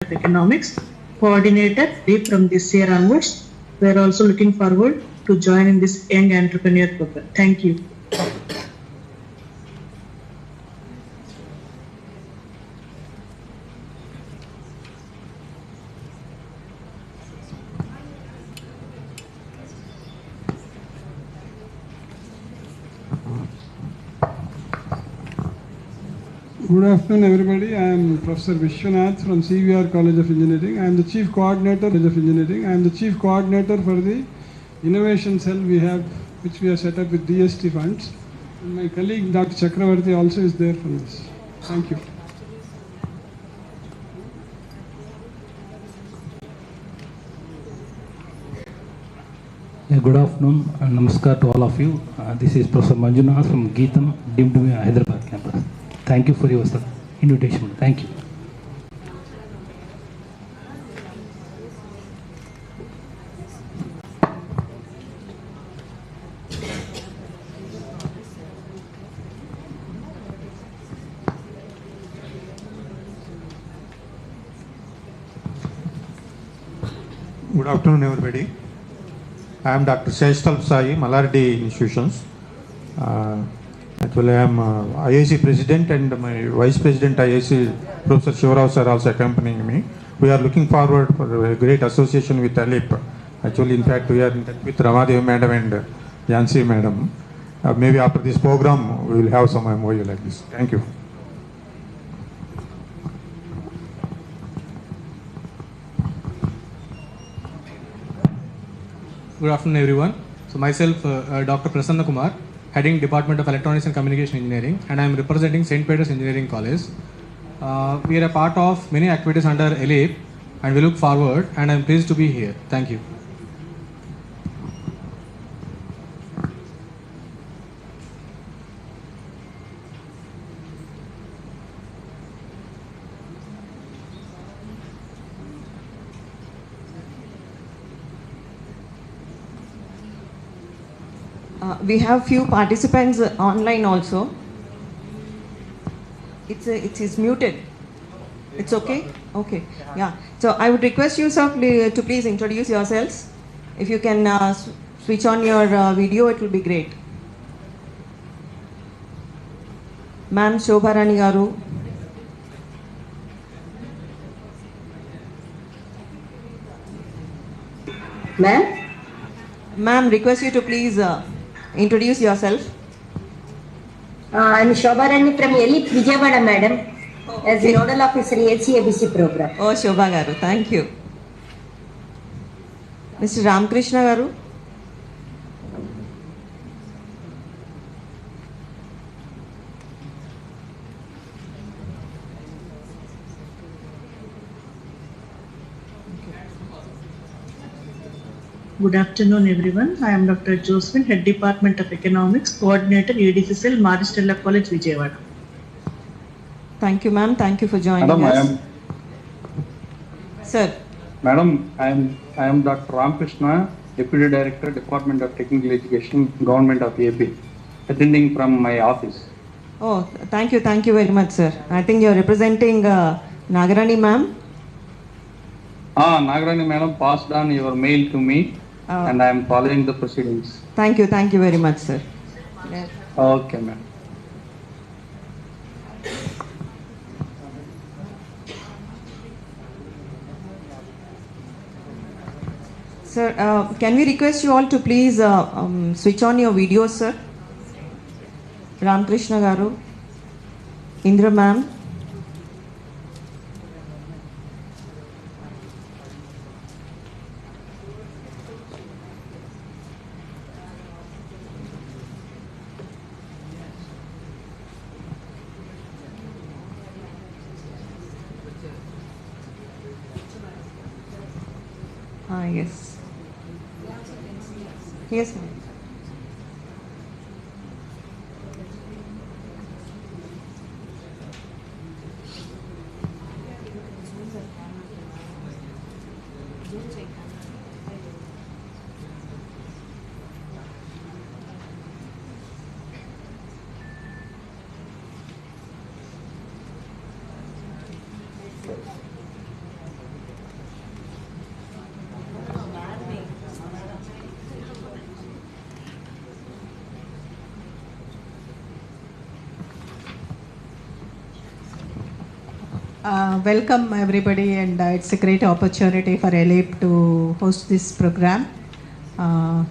of Economics, coordinator from this year onwards. We are also looking forward to join in this young entrepreneur program. Thank you. Good afternoon, everybody. I am Professor Vishwanath from CVR College of Engineering. I am the Chief Coordinator of Engineering. I am the Chief Coordinator for the Innovation Cell which we have set up with DST funds. And my colleague Dr. Chakravarti also is there for this. Thank you. Good afternoon and namaskar to all of you. This is Professor Manjunath from Geetham, deemed to be Hyderabad campus. Thank you for your invitation. Thank you. Good afternoon, everybody. I am Dr. Sheshtal Sai, Malardi Institutions. Actually, I am IIC President and my Vice President IIC, Professor Shivarao sir, also accompanying me. We are looking forward for a great association with ALEAP. Actually, in fact, we are in touch with Ramadev Madam and Jansi Madam. Maybe after this program, we will have some MOU like this. Thank you. Good afternoon, everyone. So myself, Dr. Prasanna Kumar, heading Department of Electronics and Communication Engineering, and I am representing St. Peter's Engineering College. We are a part of many activities under ALEAP, and we look forward, and I am pleased to be here. Thank you. We have few participants online also. It is muted. It's okay? Okay. Yeah. So I would request you, sir, to please introduce yourselves. If you can switch on your video, it will be great. Ma'am Shobharani Garu. Ma'am? Ma'am, request you to please introduce yourself. I'm Shobharani from ALEAP Vijayawada, madam, as the Nodal Officer ACABC program. Oh, Shobha Garu, thank you. Mr. Ramkrishna Garu. Good afternoon, everyone. I am Dr. Josephine, Head Department of Economics, Coordinator ADCCL, Ministerial College, Vijayawada. Thank you, ma'am. Thank you for joining Madam, us. Sir. Madam, I am Dr. Ramkrishna, Deputy Director, Department of Technical Education, Government of AP, attending from my office. Oh, thank you very much, sir. I think you are representing Nagarani, ma'am. Nagarani, madam, passed on your mail to me, and I am following the proceedings. Thank you very much, sir. Okay, ma'am. Sir, can we request you all to please switch on your videos, sir? Ramkrishna Garu, Indra ma'am. Yes. Yes, ma'am. Welcome everybody, and it's a great opportunity for ALEAP to host this program.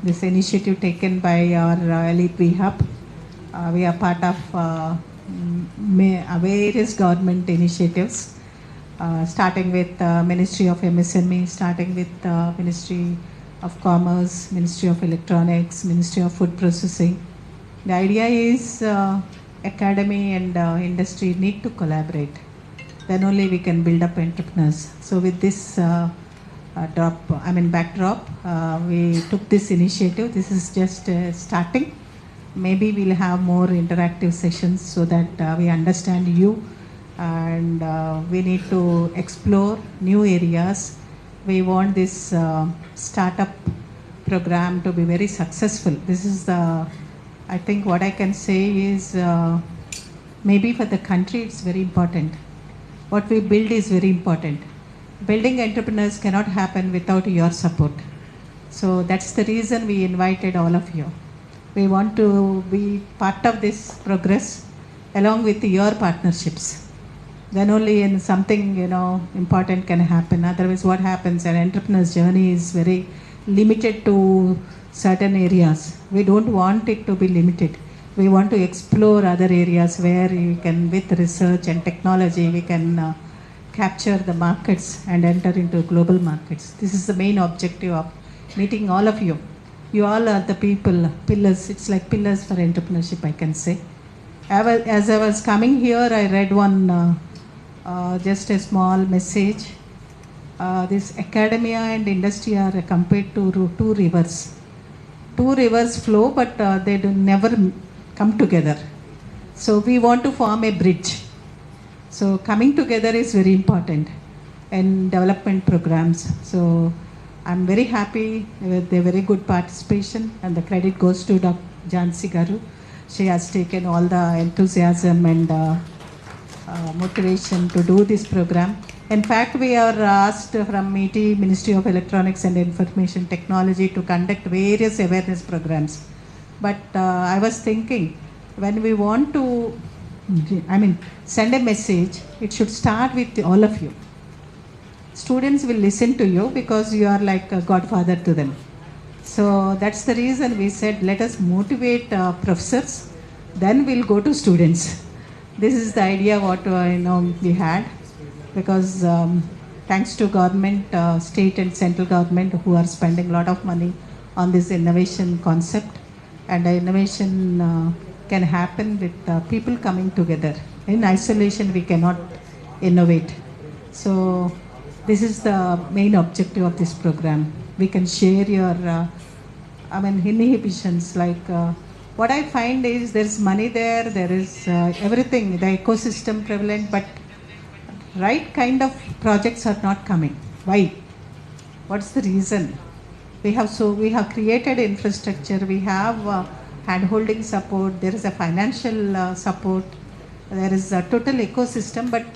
This initiative taken by our ALEAP We-Hub. We are part of various government initiatives, starting with Ministry of MSME, starting with Ministry of Commerce, Ministry of Electronics, Ministry of Food Processing. The idea is academy and industry need to collaborate. Then only we can build up entrepreneurs. So with this backdrop, we took this initiative. This is just starting. Maybe we'll have more interactive sessions so that we understand you, and we need to explore new areas. We want this startup program to be very successful. This is I think what I can say is maybe for the country it's very important. What we build is very important. Building entrepreneurs cannot happen without your support. So that's the reason we invited all of you. We want to be part of this progress along with your partnerships. Then only in something important can happen. Otherwise, what happens? An entrepreneur's journey is very limited to certain areas. We don't want it to be limited. We want to explore other areas where we can, with research and technology, we can capture the markets and enter into global markets. This is the main objective of meeting all of you. You all are the people, pillars. It's like pillars for entrepreneurship, I can say. As I was coming here, I read one, just a small message. This academia and industry are compared to two rivers. Two rivers flow, but they do never come together. So we want to form a bridge. So coming together is very important in development programs. So I'm very happy with the very good participation, and the credit goes to Dr. Jhansi Garu. She has taken all the enthusiasm and motivation to do this program. In fact, we are asked from MITI, Ministry of Electronics and Information Technology, to conduct various awareness programs. But I was thinking, when we want to send a message, it should start with all of you. Students will listen to you because you are like a godfather to them. So that's the reason we said, let us motivate professors, then we'll go to students. This is the idea what we had, because thanks to government, state and central government, who are spending a lot of money on this innovation concept, and innovation can happen with people coming together. In isolation, we cannot innovate. So this is the main objective of this program. We can share your inhibitions. Like what I find is there's money there, there is everything, the ecosystem prevalent, but right kind of projects are not coming. Why? What's the reason? We have created infrastructure, we have hand-holding support, there is a financial support, there is a total ecosystem, but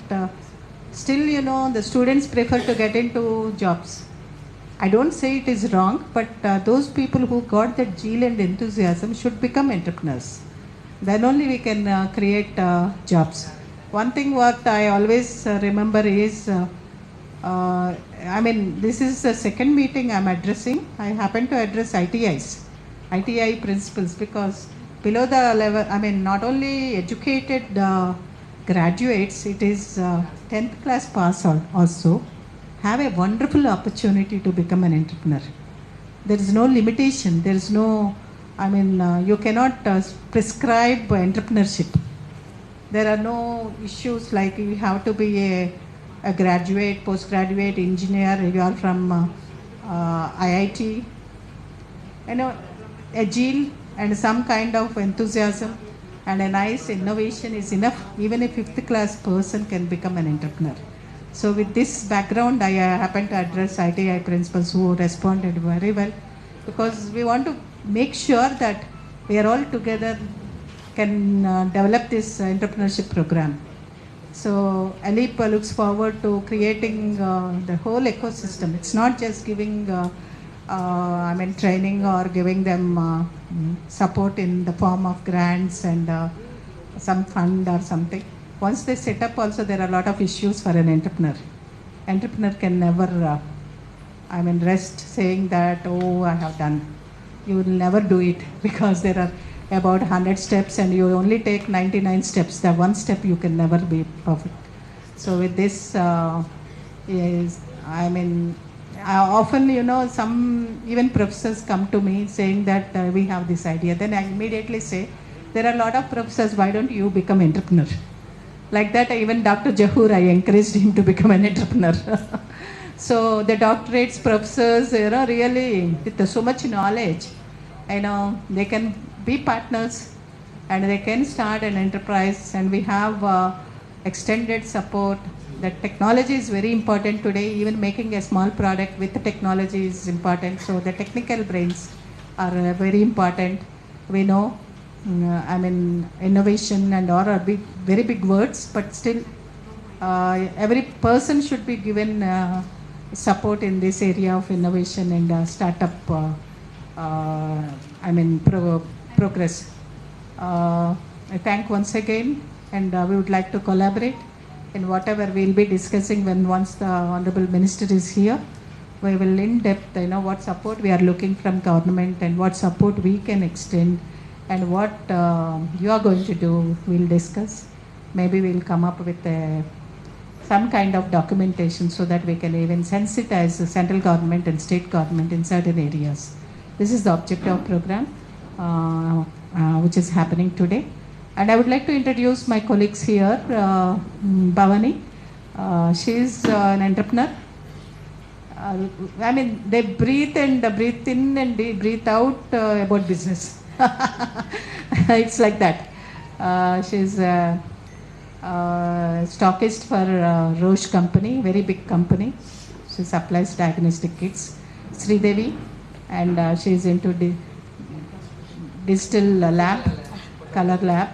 still, the students prefer to get into jobs. I don't say it is wrong, but those people who got that zeal and enthusiasm should become entrepreneurs. Then only we can create jobs. One thing what I always remember is, this is the second meeting I'm addressing. I happen to address ITIs, ITI principals, because below the level, not only educated graduates, it is 10th class pass also have a wonderful opportunity to become an entrepreneur. There is no limitation. There is no, you cannot prescribe entrepreneurship. There are no issues like you have to be a graduate, postgraduate, engineer, you are from IIT. A zeal and some kind of enthusiasm and a nice innovation is enough. Even a 5th class person can become an entrepreneur. So with this background, I happen to address ITI principals who responded very well, because we want to make sure that we are all together can develop this entrepreneurship program. So ALEAP looks forward to creating the whole ecosystem. It's not just giving training or giving them support in the form of grants and some fund or something. once they set up also, there are a lot of issues for an entrepreneur. Entrepreneur can never, rest saying that, oh, I have done. You will never do it because there are about 100 steps and you only take 99 steps. The one step you can never be perfect. So with this, often, some even professors come to me saying that we have this idea. Then I immediately say, there are a lot of professors, why don't you become entrepreneur? Like that, even Dr. Jahur, I encouraged him to become an entrepreneur. So the doctorates, professors, really with so much knowledge, they can be partners and they can start an enterprise, and we have extended support. The technology is very important today. Even making a small product with the technology is important. So the technical brains are very important. We know, innovation and all are very big words, but still every person should be given support in this area of innovation and startup progress. I thank once again, and we would like to collaborate in whatever we'll be discussing once the Honorable Minister is here. We will in depth, what support we are looking from government and what support we can extend and what you are going to do, we'll discuss. Maybe we'll come up with some kind of documentation so that we can even sensitize the central government and state government in certain areas. This is the objective of program which is happening today. And I would like to introduce my colleagues here. Bhavani, she is an entrepreneur. They breathe in and they breathe out about business. It's like that. She's a stockist for Roche company, very big company. She supplies diagnostic kits. Sridevi, and she's into digital lab, color lab.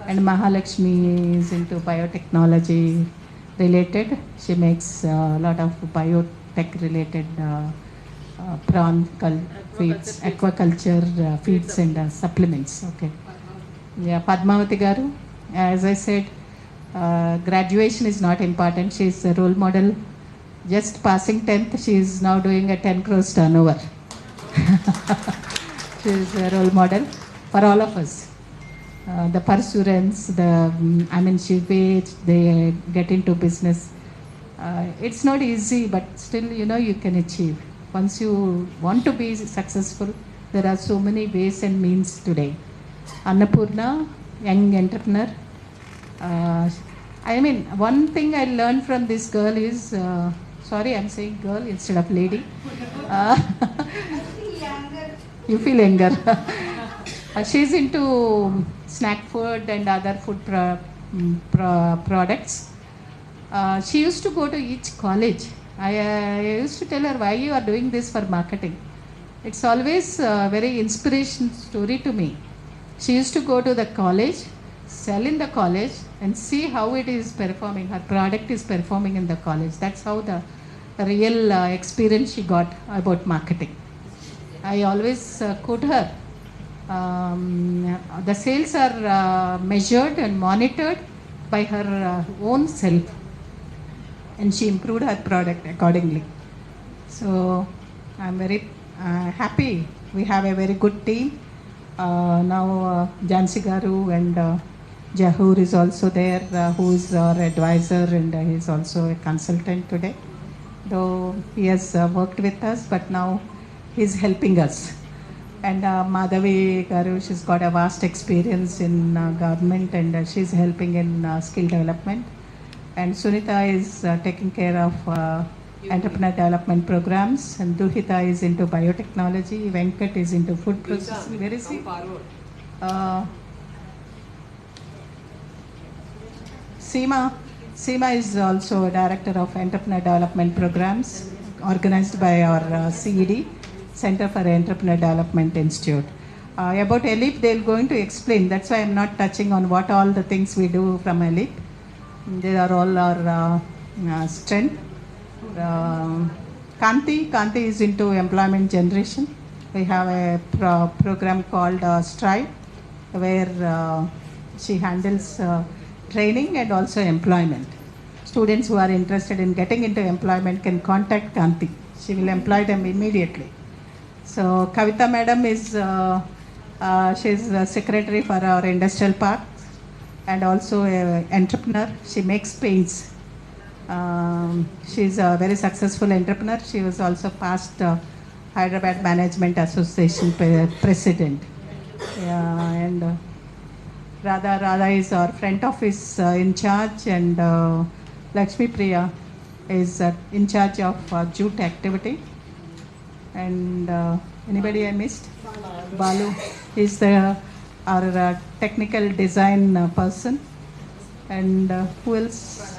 And Mahalakshmi is into biotechnology related. She makes a lot of biotech related prawn feeds, aquaculture feeds and supplements. Okay. Yeah, Padmavati Garu, as I said, graduation is not important. She is a role model. Just passing 10th, she is now doing a 10 crores turnover. She is a role model for all of us. The pursuance, they get into business. It's not easy, but still, you can achieve. Once you want to be successful, there are so many ways and means today. Annapurna, young entrepreneur. One thing I learned from this girl is, sorry, I'm saying girl instead of lady. You feel younger. She's into snack food and other food products. She used to go to each college. I used to tell her, why you are doing this for marketing? It's always a very inspirational story to me. She used to go to the college, sell in the college, and see how it is performing. Her product is performing in the college. That's how the real experience she got about marketing. I always quote her. The sales are measured and monitored by her own self, and she improved her product accordingly. So I'm very happy. We have a very good team. Now Jansi Garu and Jahur is also there, who is our advisor, and he is also a consultant today. Though he has worked with us, but now he is helping us. And Madhavi Garu, she's got a vast experience in government, and she's helping in skill development. And Sunita is taking care of entrepreneur development programs, and Duhita is into biotechnology, Venkat is into food processing. Where is he? Seema is also a director of entrepreneur development programs organized by our CED, Center for Entrepreneur Development Institute. About ALEAP, they're going to explain. That's why I'm not touching on what all the things we do from ALEAP. They are all our strength. Kanti is into employment generation. We have a program called Strive, where she handles training and also employment. Students who are interested in getting into employment can contact Kanti. She will employ them immediately. So Kavita madam is she's the secretary for our industrial park and also an entrepreneur. She makes paints. She's a very successful entrepreneur. She was also past Hyderabad Management Association president. Yeah, and Radha is our front office in charge, and Lakshmi Priya is in charge of jute activity. And anybody I missed? Balu is our technical design person. And who else?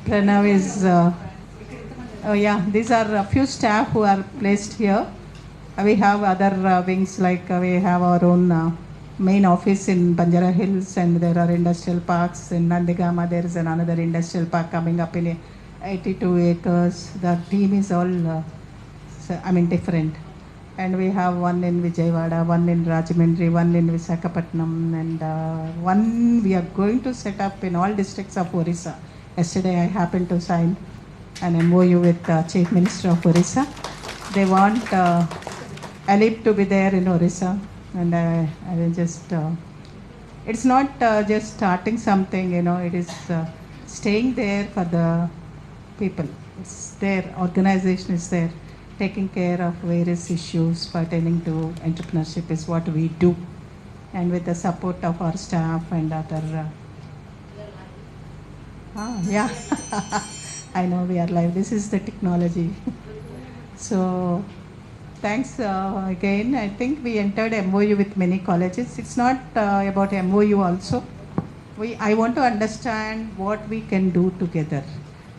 Pranav is, oh yeah, these are a few staff who are placed here. We have other wings, like we have our own main office in Banjara Hills, and there are industrial parks in Nandigama. There is another industrial park coming up in 82 acres. The team is all, different. And we have one in Vijayawada, one in Rajahmundry, one in Visakhapatnam, and one we are going to set up in all districts of Orissa. Yesterday I happened to sign an MOU with Chief Minister of Orissa. They want ALEAP to be there in Orissa, and I will just, it's not just starting something, it is staying there for the people. It's their organization is there, taking care of various issues pertaining to entrepreneurship is what we do, and with the support of our staff and other. Yeah, I know we are live. This is the technology. So, thanks again. I think we entered MOU with many colleges. It's not about MOU also. I want to understand what we can do together,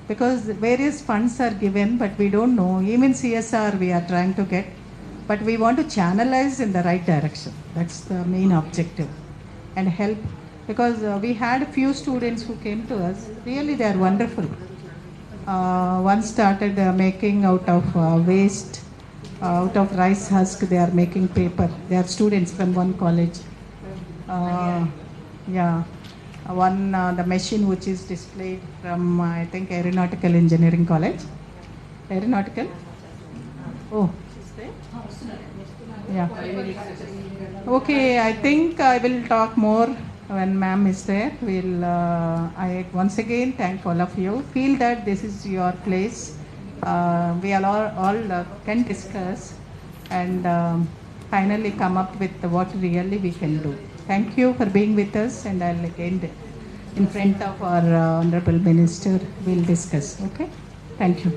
because various funds are given, but we don't know. Even CSR we are trying to get, but we want to channelize in the right direction. That's the main objective, and help, because we had a few students who came to us. Really, they are wonderful. One started making out of waste, out of rice husk, they are making paper. They are students from one college. Yeah. One, the machine which is displayed from, I think, Aeronautical Engineering College. Aeronautical? Oh, is there? Yeah. Okay, I think I will talk more when ma'am is there. I once again thank all of you. Feel that this is your place. We all can discuss and finally come up with what really we can do. Thank you for being with us, and I'll again in front of our Honorable Minister we'll discuss. Okay? Thank you.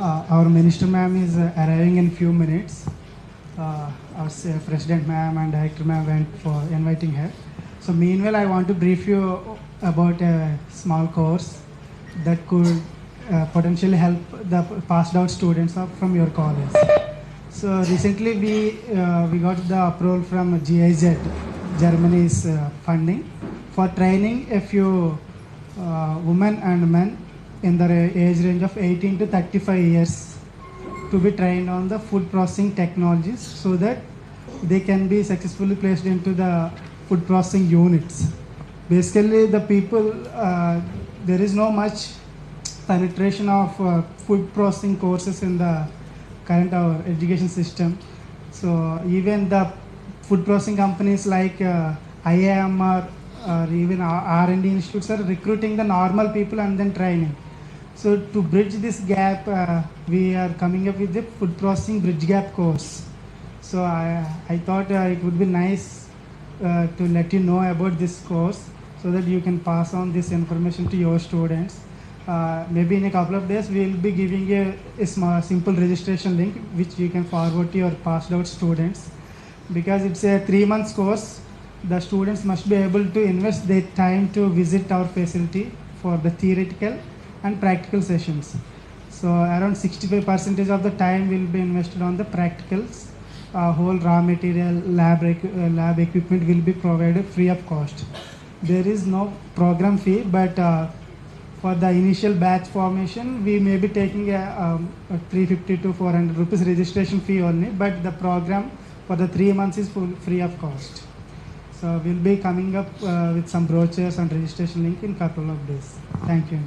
Our Minister ma'am is arriving in few minutes. Our President ma'am and Director ma'am went for inviting her. So meanwhile, I want to brief you about a small course that could potentially help the passed out students from your college. So recently we got the approval from GIZ, Germany's funding, for training a few women and men in the age range of 18 to 35 years to be trained on the food processing technologies so that they can be successfully placed into the food processing units. Basically, the people, there is no much penetration of food processing courses in the current our education system. So even the food processing companies like IIM or even R&D institutes are recruiting the normal people and then training. So to bridge this gap, we are coming up with the food processing bridge gap course. So I thought it would be nice to let you know about this course so that you can pass on this information to your students. Maybe in a couple of days we will be giving a small, simple registration link which you can forward to your passed out students. Because it's a 3 months course, the students must be able to invest their time to visit our facility for the theoretical and practical sessions. So around 65% of the time will be invested on the practicals. Whole raw material, lab equipment will be provided free of cost. There is no program fee, but for the initial batch formation, we may be taking a 350 to 400 rupees registration fee only, but the program for the 3 months is free of cost. So we'll be coming up with some brochures and registration link in couple of days. Thank you.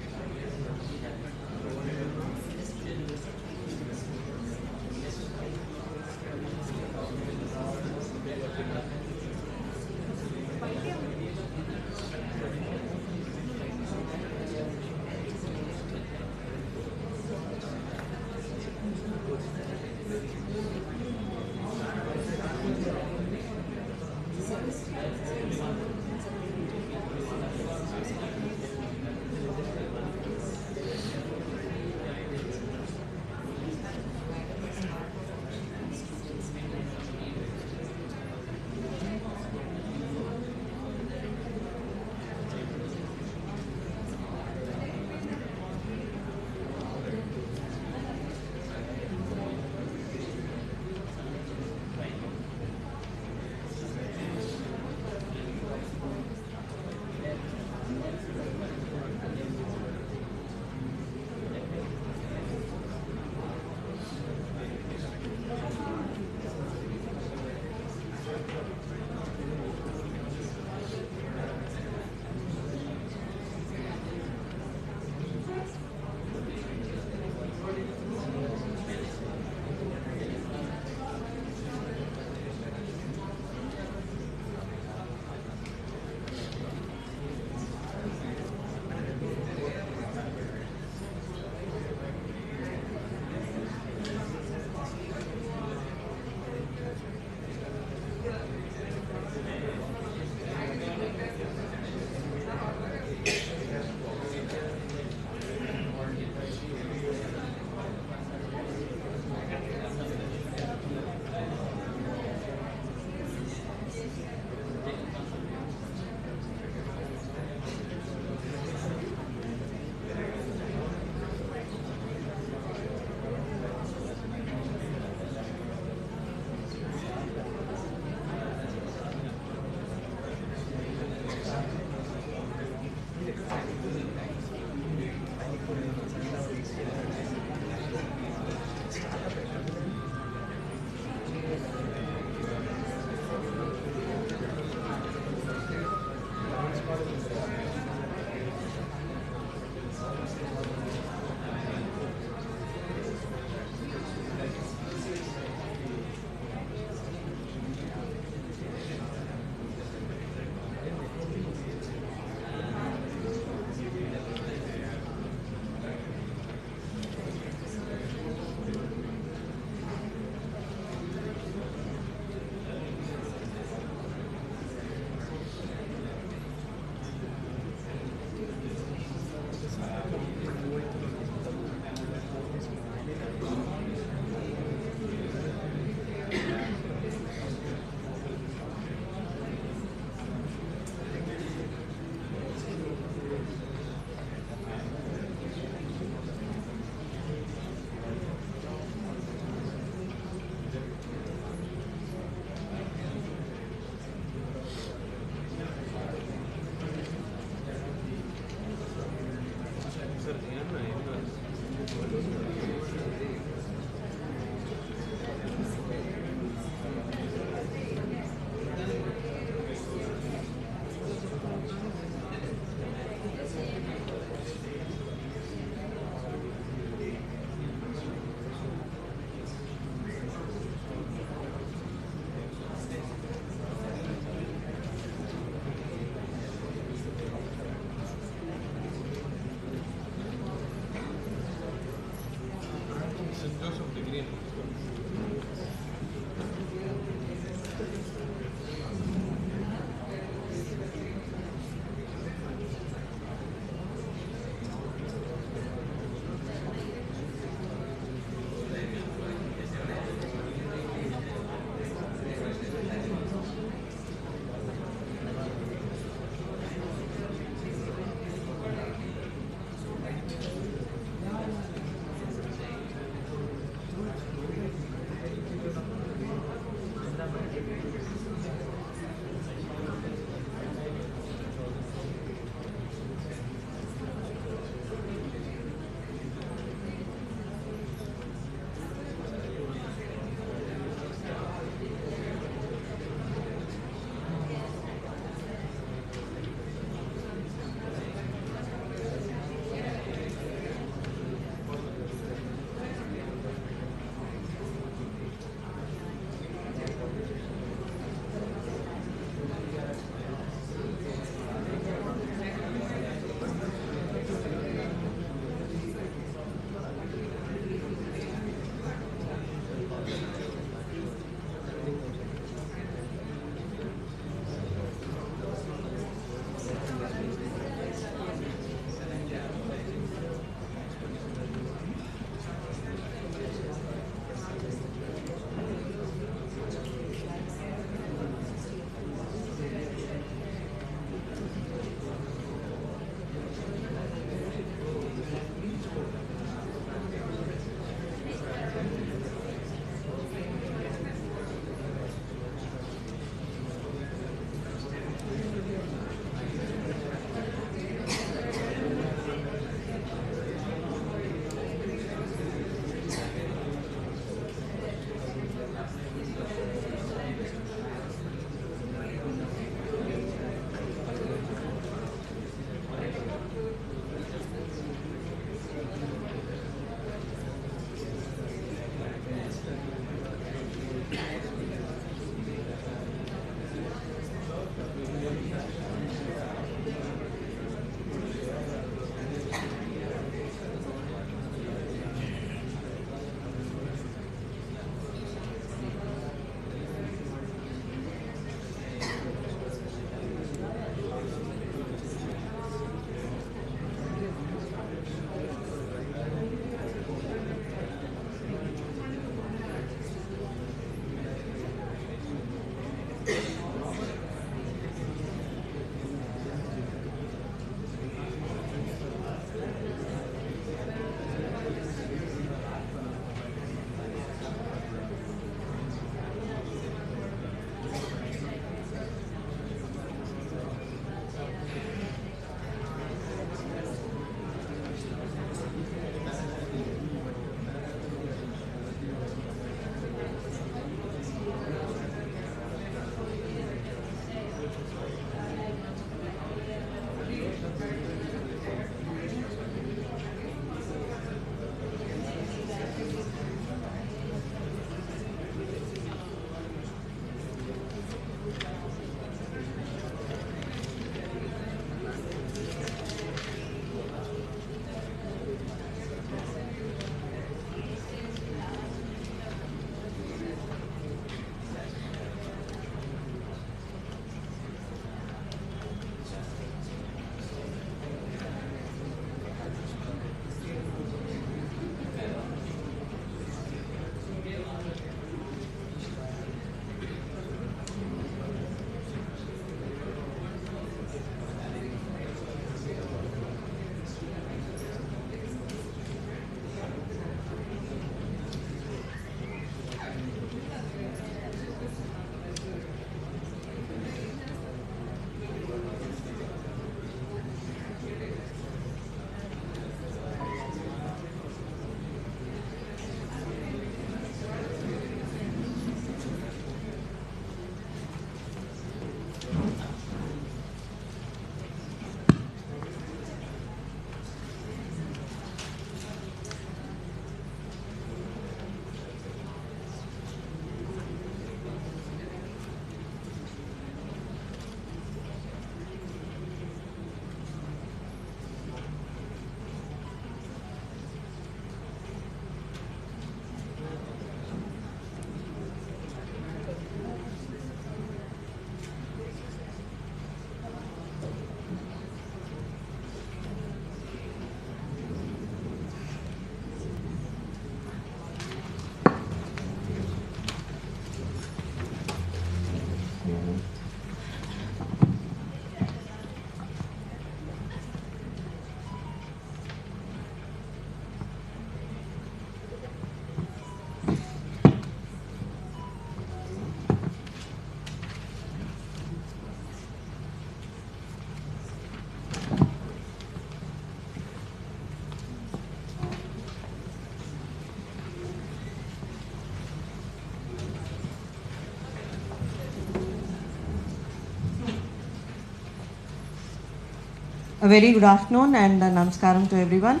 A very good afternoon and namaskaram to everyone.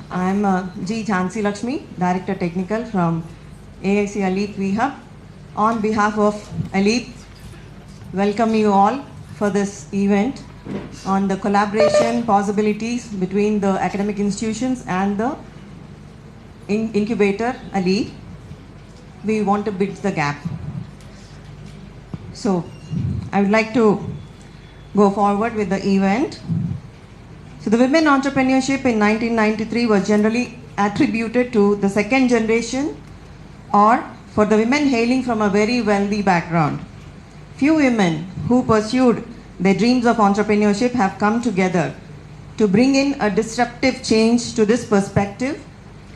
I am G. Jhansi Lakshmi, Director Technical from AIC ALEAP We-Hub. On behalf of ALEAP, welcome you all for this event on the collaboration possibilities between the academic institutions and the incubator ALEAP. We want to bridge the gap. So I would like to go forward with the event. So the women entrepreneurship in 1993 was generally attributed to the second generation or for the women hailing from a very wealthy background. Few women who pursued their dreams of entrepreneurship have come together to bring in a disruptive change to this perspective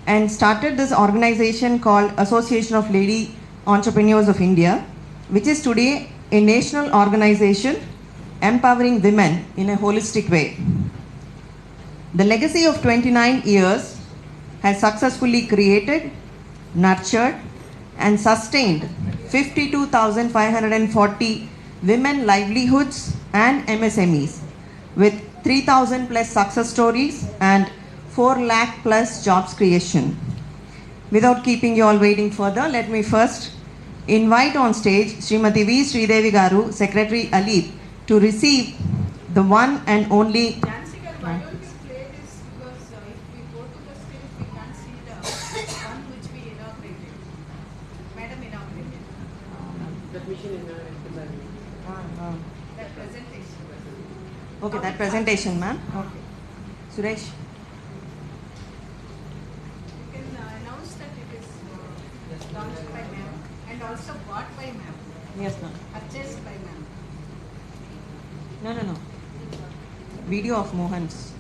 and started this organization called Association of Lady Entrepreneurs of India, which is today a national organization empowering women in a holistic way. The legacy of 29 years has successfully created, nurtured, and sustained 52,540 women livelihoods and MSMEs with 3,000 plus success stories and 4 lakh plus jobs creation. Without keeping you all waiting further, let me first invite on stage Srimati V. Sridevi Garu, Secretary ALEAP, to receive the one and only. Jansi garu, why don't you play this, because if we go to the stage we can't see the one which we inaugurated. Madam inaugurated. That mission inaugurated. That presentation. Okay, that presentation, ma'am. Okay. Suresh. You can announce that it is launched by ma'am and also bought by ma'am. Yes, ma'am. Purchased by ma'am. No. Video of Mohan's.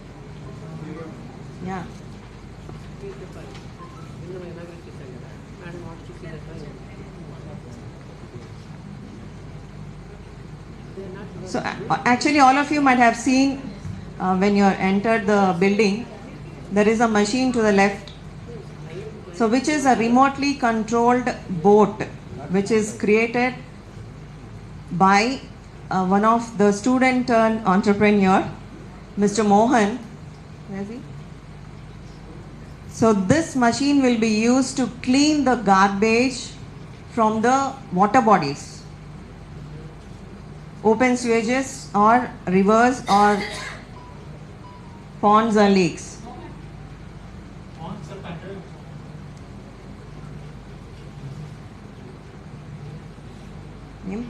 Yeah. So actually all of you might have seen when you entered the building, there is a machine to the left. So which is a remotely controlled boat which is created by one of the student turned entrepreneur, Mr. Mohan. Where is he? So this machine will be used to clean the garbage from the water bodies, open sewages or rivers or ponds or lakes.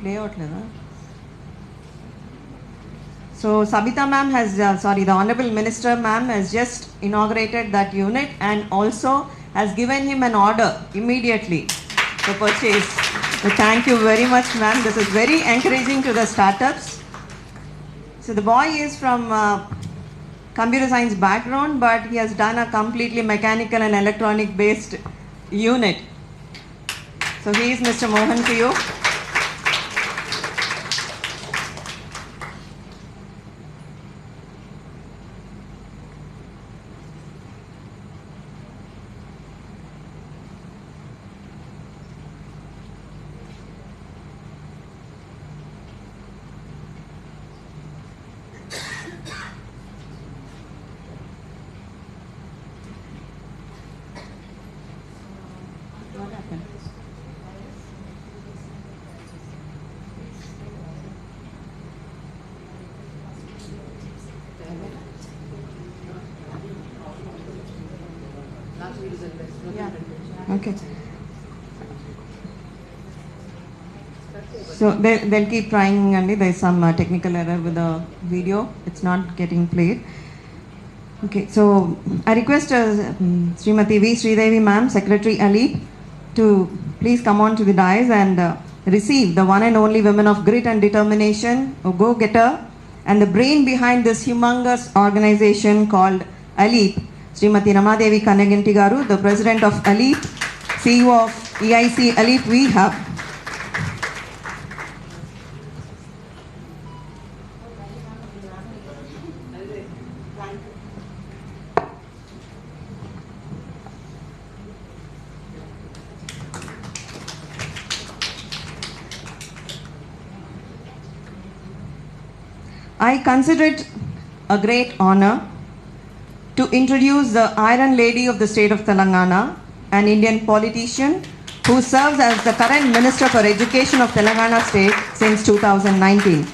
Play out, so Sabita ma'am has, the Honorable Minister ma'am has just inaugurated that unit and also has given him an order immediately to purchase. So thank you very much, ma'am. This is very encouraging to the startups. So the boy is from computer science background, but he has done a completely mechanical and electronic based unit. So he is Mr. Mohan to you. Okay. So they'll keep trying, and there is some technical error with the video. It's not getting played. Okay, so I request Srimati V. Sridevi ma'am, Secretary ALEAP, to please come on to the dais and receive the one and only women of grit and determination, a go-getter, and the brain behind this humongous organization called ALEAP, Srimati Ramadevi Kanaganti Garu, the President of ALEAP, CEO of AIC ALEAP We-Hub. I consider it a great honor to introduce the Iron Lady of the state of Telangana, an Indian politician who serves as the current Minister for Education of Telangana state since 2019.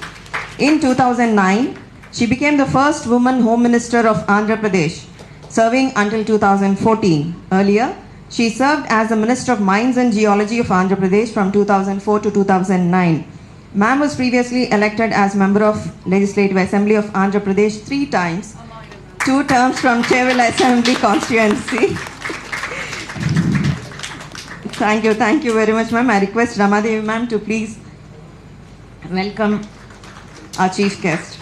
In 2009, she became the first woman Home Minister of Andhra Pradesh, serving until 2014. Earlier, she served as the Minister of Mines and Geology of Andhra Pradesh from 2004 to 2009. Ma'am was previously elected as member of Legislative Assembly of Andhra Pradesh 3 times, 2 terms from Chevilla Assembly constituency. Thank you very much, ma'am. I request Ramadevi ma'am to please welcome our chief guest.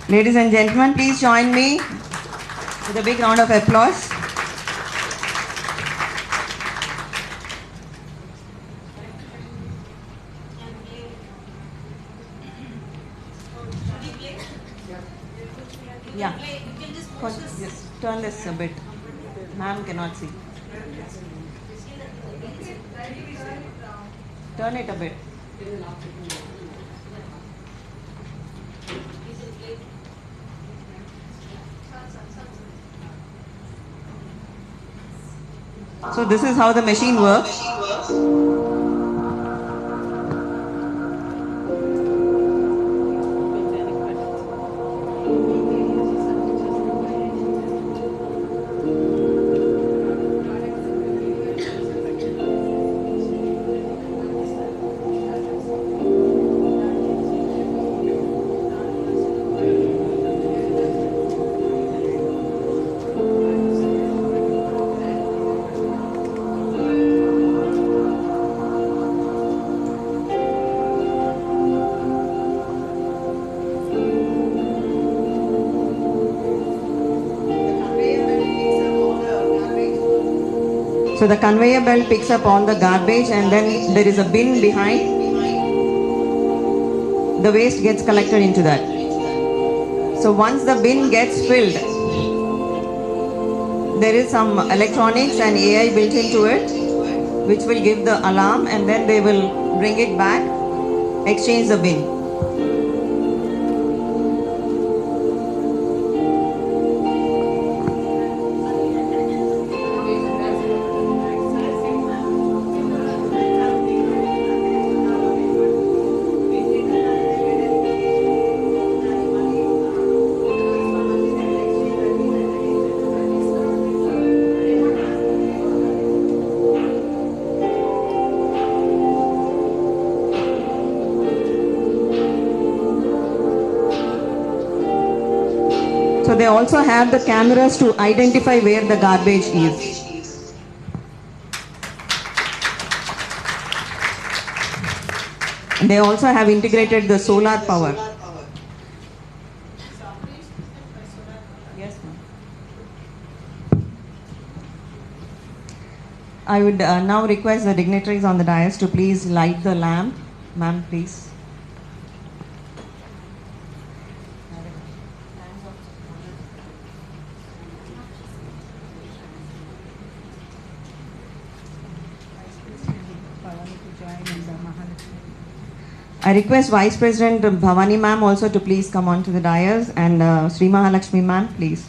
Ladies and gentlemen, please join me with a big round of applause. Yeah. Yes. Turn this a bit. Ma'am cannot see. Turn it a bit. So this is how the machine works. So the conveyor belt picks up all the garbage and then there is a bin behind. The waste gets collected into that. So once the bin gets filled, there is some electronics and AI built into it, which will give the alarm, and then they will bring it back, exchange the bin. So they also have the cameras to identify where the garbage is. And they also have integrated the solar power. Yes, ma'am. I would now request the dignitaries on the dais to please light the lamp. Ma'am, please. I request Vice President Bhavani ma'am also to please come on to the dais, and Sri Mahalakshmi ma'am, please.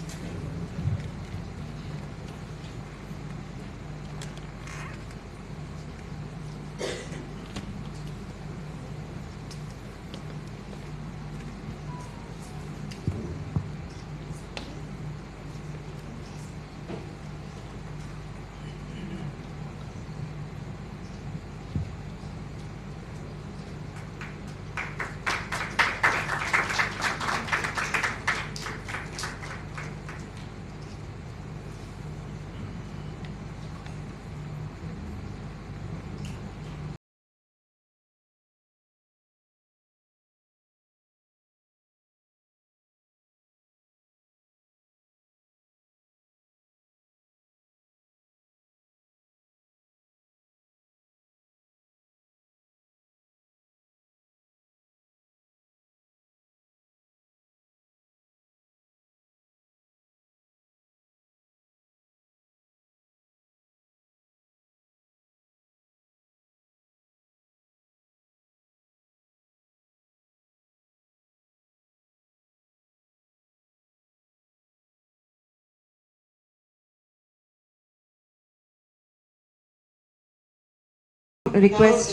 request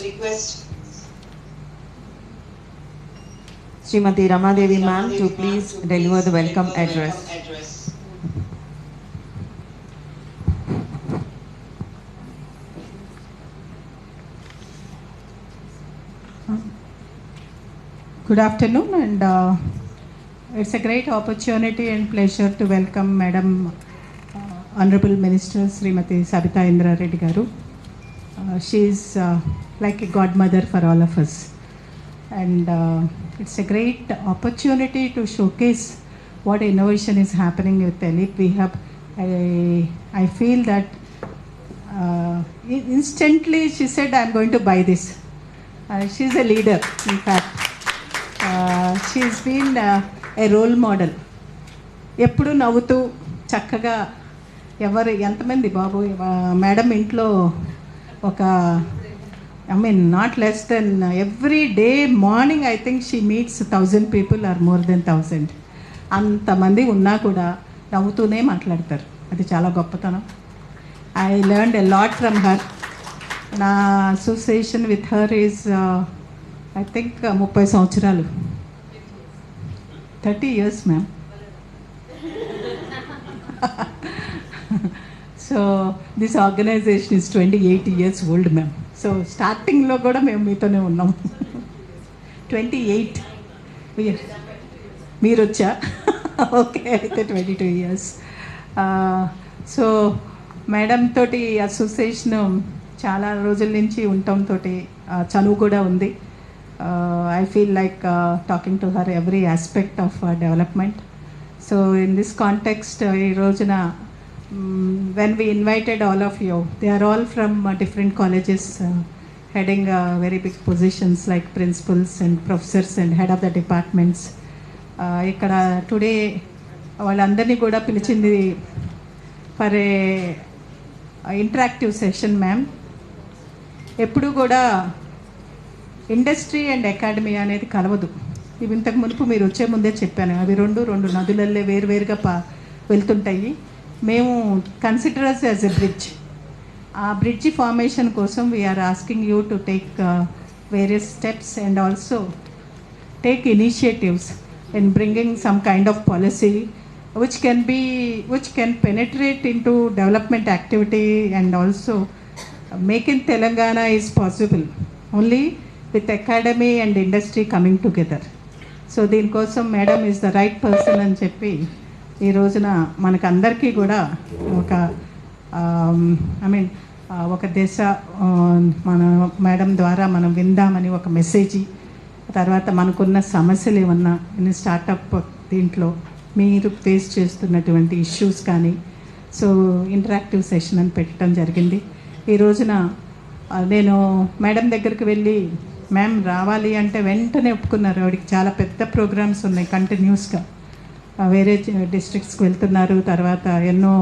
Srimati Ramadevi ma'am to please deliver the welcome address. Good afternoon, and it's a great opportunity and pleasure to welcome Madam Honorable Minister Srimati Sabita Indra Reddy Garu. She is like a godmother for all of us, and it's a great opportunity to showcase what innovation is happening with ALEAP We-Hub. I feel that instantly she said, "I'm going to buy this." She's a leader, in fact. She's been a role model. ఎప్పుడు నవ్వుతూ చక్కగా ఎంతమంది బాబు madam ఇంట్లో ఒక not less than every day morning I think she meets 1000 people or more than 1000. అంతమంది ఉన్నా కూడా నవ్వుతూనే మాట్లాడతారు. అది చాలా గొప్పతనం. I learned a lot from her. నా association with her is I think 30 సంవత్సరాలు, 30 years ma'am. So this organisation is 28 years old ma'am. So స్టార్టింగ్లో కూడా మేము మీతోనే ఉన్నాం. 28 మీరు వచ్చా? ఓకే, అయితే 22 years. సో మేడం తోటి అసోసియేషన్ చాలా రోజుల నుంచి ఉండటంతో చనువు కూడా ఉంది. I feel like talking to her every aspect of development. So in this context, ee rojuna when we invited all of you, they are all from different colleges heading very big positions like principals and professors and head of the departments. Ikkada today వాళ్ళందరినీ కూడా పిలిచింది for a interactive session ma'am. ఎప్పుడు కూడా industry and academy అనేది కలవదు. ఇవి ఇంతకు మునుపు మీరు వచ్చే ముందే చెప్పాను, అవి రెండు నదులల్లే వేరువేరుగా వెళ్తుంటాయి. మేము consider us as a bridge. ఆ బ్రిడ్జ్ ఫార్మేషన్ కోసం we are asking you to take various steps and also take initiatives in bringing some kind of policy which can penetrate into development activity and also make in Telangana is possible only with academy and industry coming together. So దీనికోసం madam is the right person అని చెప్పి ఈ రోజున మనకందరికీ కూడా ఒక ఒక దేశ మన మేడం ద్వారా మనం విందామని ఒక మెసేజ్. తర్వాత మనకున్న సమస్యలు ఏమన్నా స్టార్టప్ దీంట్లో మీరు ఫేస్ చేస్తున్నటువంటి ఇష్యూస్ కానీ సో ఇంటరాక్టివ్ సెషన్ అని పెట్టడం జరిగింది. ఈ రోజున నేను మేడం దగ్గరికి వెళ్ళి మ్యామ్ రావాలి అంటే వెంటనే ఒప్పుకున్నారు. ఆవిడకి చాలా పెద్ద ప్రోగ్రామ్స్ ఉన్నాయి, కంటిన్యూస్గా వేరే డిస్ట్రిక్ట్స్కి వెళ్తున్నారు. తర్వాత ఎన్నో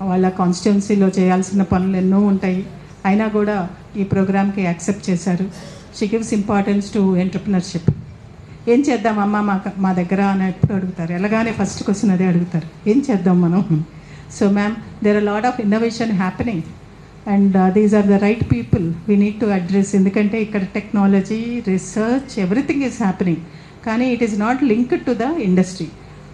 వాళ్ళ కాన్స్టిట్యున్సీలో చేయాల్సిన పనులు ఎన్నో ఉంటాయి. అయినా కూడా ఈ ప్రోగ్రామ్కి యాక్సెప్ట్ చేశారు. She gives importance to entrepreneurship. ఏం చేద్దామమ్మా మా దగ్గర అని ఎప్పుడు అడుగుతారు. ఎలాగానే ఫస్ట్ క్వశ్చన్ అదే అడుగుతారు, ఏం చేద్దాం మనం. So ma'am, there are lot of innovation happening and these are the right people we need to address. ఎందుకంటే ఇక్కడ technology, research, everything is happening, కానీ it is not linked to the industry.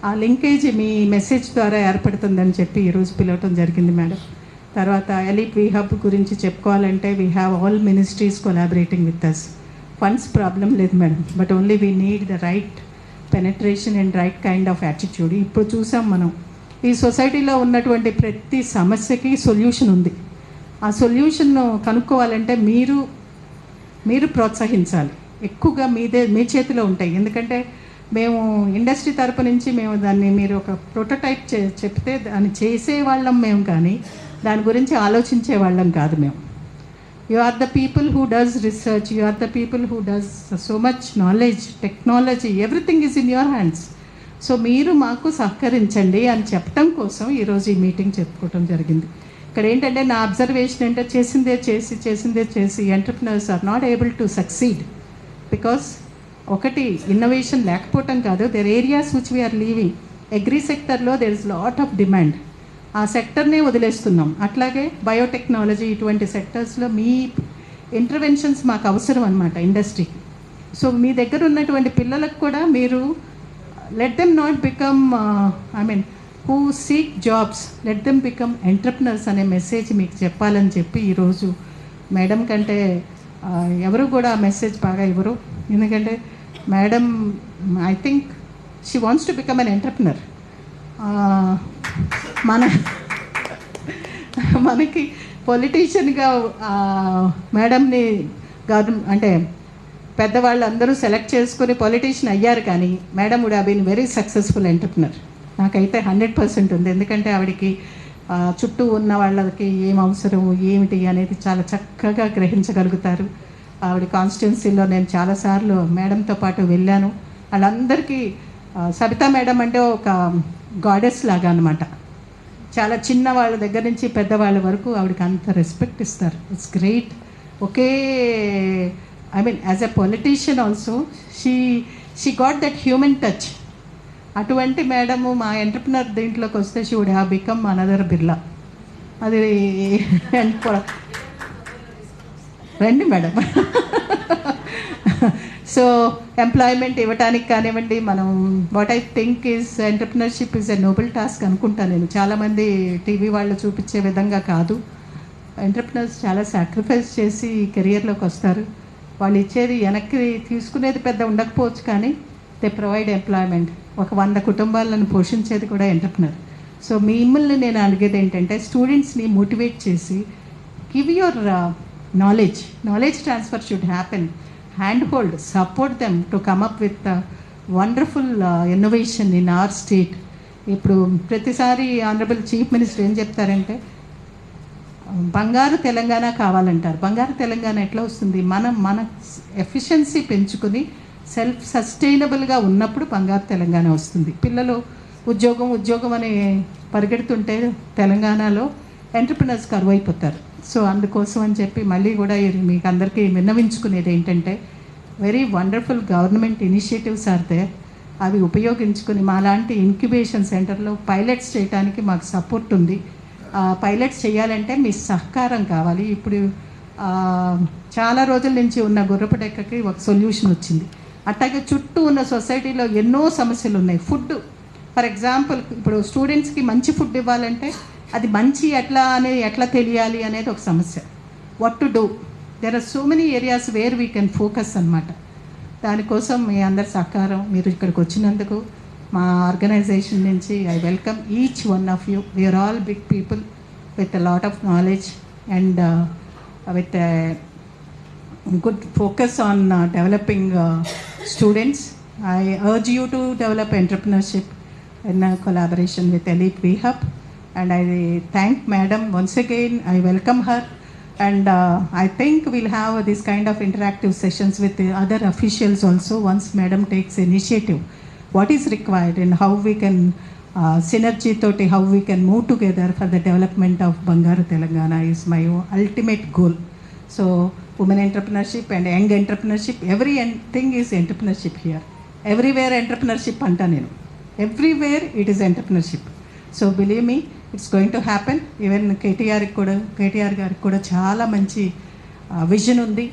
ఆ linkage మీ message ద్వారా ఏర్పడుతుందని చెప్పి ఈరోజు పిలవటం జరిగింది మేడం. తర్వాత ALEAP We-Hub గురించి చెప్పుకోవాలంటే we have all ministries collaborating with us. Funds problem లేదు madam, but only we need the right penetration and right kind of attitude. ఇప్పుడు చూసాం మనం ఈ సొసైటీలో ఉన్నటువంటి ప్రతి సమస్యకి సొల్యూషన్ ఉంది. ఆ సొల్యూషన్ కనుక్కోవాలంటే మీరు ప్రోత్సహించాలి. ఎక్కువగా మీ చేతిలో ఉంటాయి. ఎందుకంటే మేము ఇండస్ట్రీ తరపు నుంచి మేము దాన్ని మీరు ఒక ప్రోటోటైప్ చెప్తే దాన్ని చేసేవాళ్ళం మేము, కానీ దాని గురించి ఆలోచించే వాళ్ళం కాదు మేము. You are the people who does research, you are the people who does so much knowledge, technology, everything is in your hands. So మీరు మాకు సహకరించండి అని చెప్పడం కోసం ఈరోజు ఈ మీటింగ్ చెప్పుకోవటం జరిగింది. ఇక్కడ ఏంటంటే నా అబ్జర్వేషన్ అంటే చేసిందే చేసి entrepreneurs are not able to succeed because ఒకటి ఇన్నోవేషన్ లేకపోవటం కాదు, there areas which we are leaving. Agri సెక్టర్లో there is lot of demand, ఆ సెక్టర్నే వదిలేస్తున్నాం. అట్లాగే బయోటెక్నాలజీ ఇటువంటి సెక్టర్స్లో మీ ఇంటర్వెన్షన్స్ మాకు అవసరం అనమాట ఇండస్ట్రీకి. సో మీ దగ్గర ఉన్నటువంటి పిల్లలకు కూడా మీరు let them not become who seek jobs, let them become entrepreneurs అనే మెసేజ్ మీకు చెప్పాలని చెప్పి ఈరోజు మేడం కంటే ఎవరు కూడా ఆ మెసేజ్ బాగా ఇవ్వరు. ఎందుకంటే madam I think she wants to become an entrepreneur. మనకి పొలిటీషియన్గా మేడంని గవర్నమెంట్ అంటే పెద్దవాళ్ళు అందరూ సెలెక్ట్ చేసుకుని పొలిటీషియన్ అయ్యారు, కానీ madam would have been very successful entrepreneur. నాకైతే 100% ఉంది. ఎందుకంటే ఆవిడకి చుట్టూ ఉన్న వాళ్ళకి ఏం అవసరం ఏమిటి అనేది చాలా చక్కగా గ్రహించగలుగుతారు. ఆవిడ కాన్స్టిట్యున్సీలో నేను చాలాసార్లు మేడంతో పాటు వెళ్ళాను. వాళ్ళందరికీ సబితా మేడం అంటే ఒక గాడెస్ లాగా అనమాట. చాలా చిన్న వాళ్ళ దగ్గర నుంచి పెద్దవాళ్ళ వరకు ఆవిడకి అంత రెస్పెక్ట్ ఇస్తారు. It's great. Okay as a politician also she got that human touch. అటువంటి మేడము మా ఎంటర్ప్రినర్ దీంట్లోకి వస్తే she would have become another Birla. అది రండి మేడం. సో ఎంప్లాయ్మెంట్ ఇవ్వటానికి కానివ్వండి, మనం what I think is entrepreneurship is a noble task అనుకుంటాను నేను. చాలామంది టీవీ వాళ్ళు చూపించే విధంగా కాదు. ఎంటర్ప్రినర్స్ చాలా సాక్రిఫైస్ చేసి కెరియర్లోకి వస్తారు. వాళ్ళు ఇచ్చేది వెనక్కి తీసుకునేది పెద్ద ఉండకపోవచ్చు, కానీ దే ప్రొవైడ్ ఎంప్లాయ్మెంట్. ఒక 100 కుటుంబాలను పోషించేది కూడా ఎంటర్ప్రినర్. సో మిమ్మల్ని నేను అడిగేది ఏంటంటే స్టూడెంట్స్ని మోటివేట్ చేసి give your knowledge transfer should happen. Hand hold, support them to come up with wonderful innovation in our state. ఇప్పుడు ప్రతిసారి ఆనరబుల్ చీఫ్ మినిస్టర్ ఏం చెప్తారంటే బంగారు తెలంగాణ కావాలంటారు. బంగారు తెలంగాణ ఎట్లా వస్తుంది? మన ఎఫిషియన్సీ పెంచుకుని సెల్ఫ్ సస్టైనబుల్గా ఉన్నప్పుడు బంగారు తెలంగాణ వస్తుంది. పిల్లలు ఉద్యోగం అని పరిగెడుతుంటే తెలంగాణలో ఎంటర్ప్రినర్స్ కరువైపోతారు. సో అందుకోసం అని చెప్పి మళ్ళీ కూడా మీకు అందరికీ విన్నవించుకునేది ఏంటంటే very wonderful government initiatives are there. అవి ఉపయోగించుకుని మాలాంటి ఇంక్యుబేషన్ సెంటర్లో పైలట్స్ చేయడానికి మాకు సపోర్ట్ ఉంది. పైలట్స్ చేయాలంటే మీ సహకారం కావాలి. ఇప్పుడు చాలా రోజుల నుంచి ఉన్న గుర్రపడెక్కకి ఒక సొల్యూషన్ వచ్చింది. అట్లాగే చుట్టూ ఉన్న సొసైటీలో ఎన్నో సమస్యలు ఉన్నాయి. ఫుడ్ ఫర్ ఎగ్జాంపుల్, ఇప్పుడు స్టూడెంట్స్కి మంచి ఫుడ్ ఇవ్వాలంటే అది మంచి ఎట్లా తెలియాలి అనేది ఒక సమస్య. What to do? There are so many areas where we can focus అనమాట. దానికోసం మీ అందరి సహకారం, మీరు ఇక్కడికి వచ్చినందుకు మా ఆర్గనైజేషన్ నుంచి I welcome each one of you. We are all big people with a lot of knowledge and with a good focus on developing students. I urge you to develop entrepreneurship in collaboration with ALEAP We-Hub, and I thank Madam once again. I welcome her, and I think we'll have this kind of interactive sessions with the other officials also once Madam takes initiative. What is required and how we can synergy toti, how we can move together for the development of Bangaru Telangana is my ultimate goal. So women entrepreneurship and young entrepreneurship, everything is entrepreneurship here. Everywhere entrepreneurship anta nenu. Everywhere it is entrepreneurship. So believe me, it's going to happen. Even KTR గారికి కూడా చాలా మంచి vision ఉంది.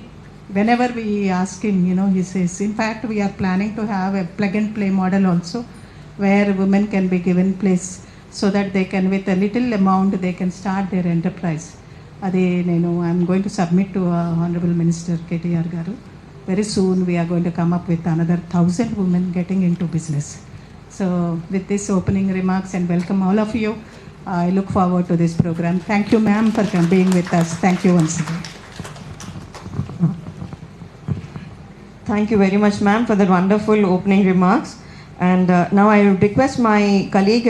Whenever we ask him, he says, in fact we are planning to have a plug and play model also, where women can be given place so that they can, with a little amount, they can start their enterprise. Adi I'm going to submit to Honorable Minister KTR garu. Very soon we are going to come up with another 1,000 women getting into business. So with this opening remarks, and welcome all of you. I look forward to this program. Thank you, ma'am, for being with us. Thank you once again. Thank you very much, ma'am, for that wonderful opening remarks. And now I request my colleague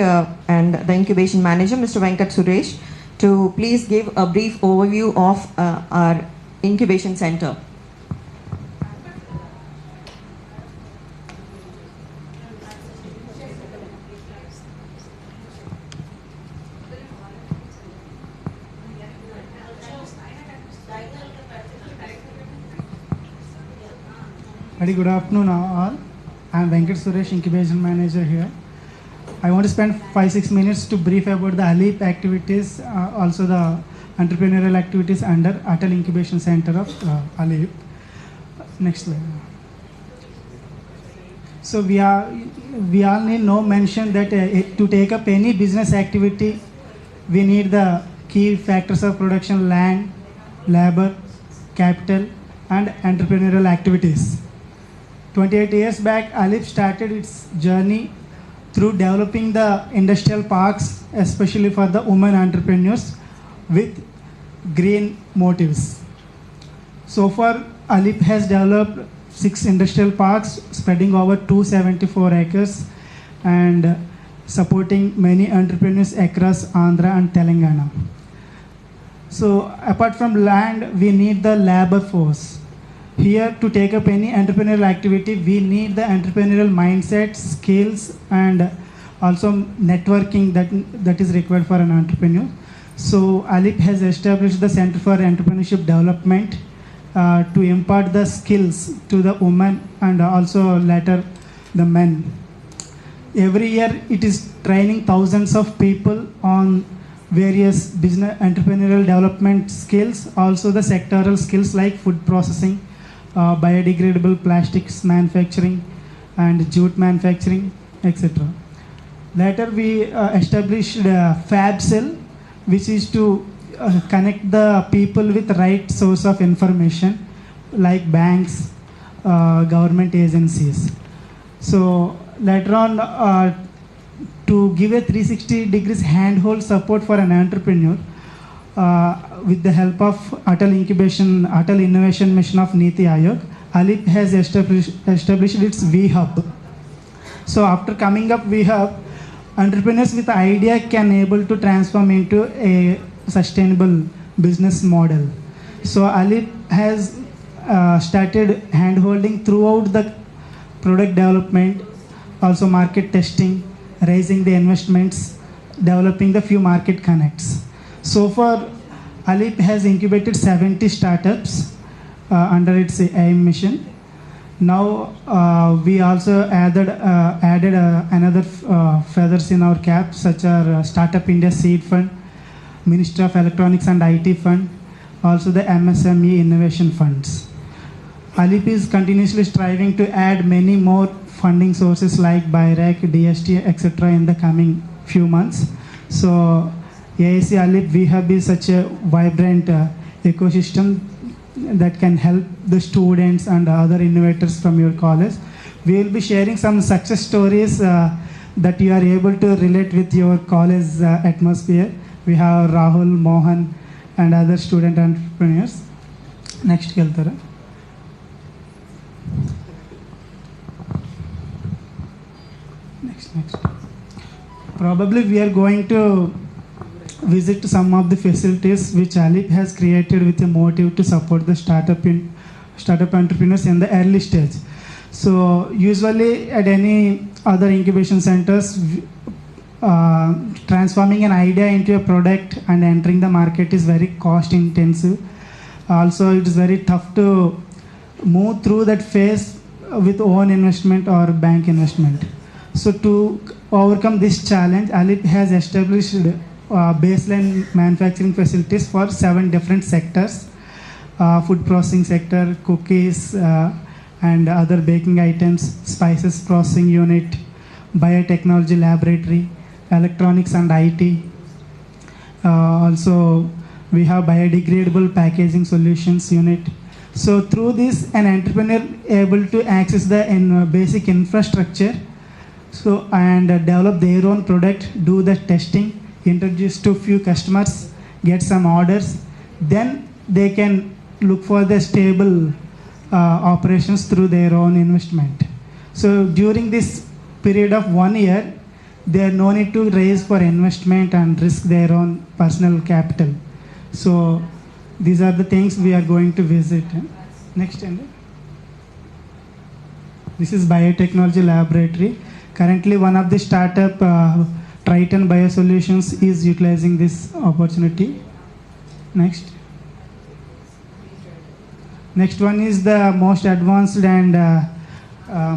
and the incubation manager, Mr. Venkat Suresh, to please give a brief overview of our incubation center. Very good afternoon all. I am Venkat Suresh, incubation manager here. I want to spend 5-6 minutes to brief about the ALEAP activities, also the entrepreneurial activities under Atal Incubation Centre of ALEAP. Next slide. So we all need no mention that to take up any business activity, we need the key factors of production: land, labor, capital, and entrepreneurial activities. 28 years back, ALEAP started its journey through developing the industrial parks, especially for the women entrepreneurs with green motives. So far, ALEAP has developed 6 industrial parks spreading over 274 acres and supporting many entrepreneurs across Andhra and Telangana. So apart from land, we need the labor force. Here, to take up any entrepreneurial activity, we need the entrepreneurial mindset, skills, and also networking that is required for an entrepreneur. So ALEAP has established the Center for Entrepreneurship Development to impart the skills to the women and also later the men. Every year it is training thousands of people on various business entrepreneurial development skills, also the sectoral skills like food processing, biodegradable plastics manufacturing, and jute manufacturing, etc. Later we established a Fab Cell, which is to connect the people with the right source of information like banks, government agencies. So later on, to give a 360 degrees handhold support for an entrepreneur, with the help of ATAL Innovation Mission of NITI Aayog, ALEAP has established its We-Hub. So after coming up We-Hub, entrepreneurs with idea can able to transform into a sustainable business model. So ALEAP has started hand-holding throughout the product development, also market testing, raising the investments, developing the few market connects. So far, ALEAP has incubated 70 startups under its AIM mission. Now we also added another feathers in our cap, such as Startup India Seed Fund, Ministry of Electronics and IT Fund, also the MSME Innovation Funds. ALEAP is continuously striving to add many more funding sources like BIRAC, DST, etc. in the coming few months. So AIC ALEAP We-Hub is such a vibrant ecosystem that can help the students and other innovators from your college. We will be sharing some success stories that you are able to relate with your college atmosphere. We have Rahul, Mohan, and other student entrepreneurs. Next, Keltara. Next. Probably we are going to visit some of the facilities which ALEAP has created with a motive to support the startup entrepreneurs in the early stage. So usually at any other incubation centers, transforming an idea into a product and entering the market is very cost intensive. Also, it is very tough to move through that phase with own investment or bank investment. So to overcome this challenge, ALEAP has established baseline manufacturing facilities for 7 different sectors: food processing sector, cookies and other baking items, spices processing unit, biotechnology laboratory, electronics and IT. Also, we have biodegradable packaging solutions unit. So through this, an entrepreneur able to access the basic infrastructure, so and develop their own product, do the testing, introduce to few customers, get some orders, then they can look for the stable operations through their own investment. So during this period of 1 year, there no need to raise for investment and risk their own personal capital. So these are the things we are going to visit. Next, Andy. This is Biotechnology Laboratory. Currently, one of the startup, Triton Biosolutions, is utilizing this opportunity. Next. Next one is the most advanced and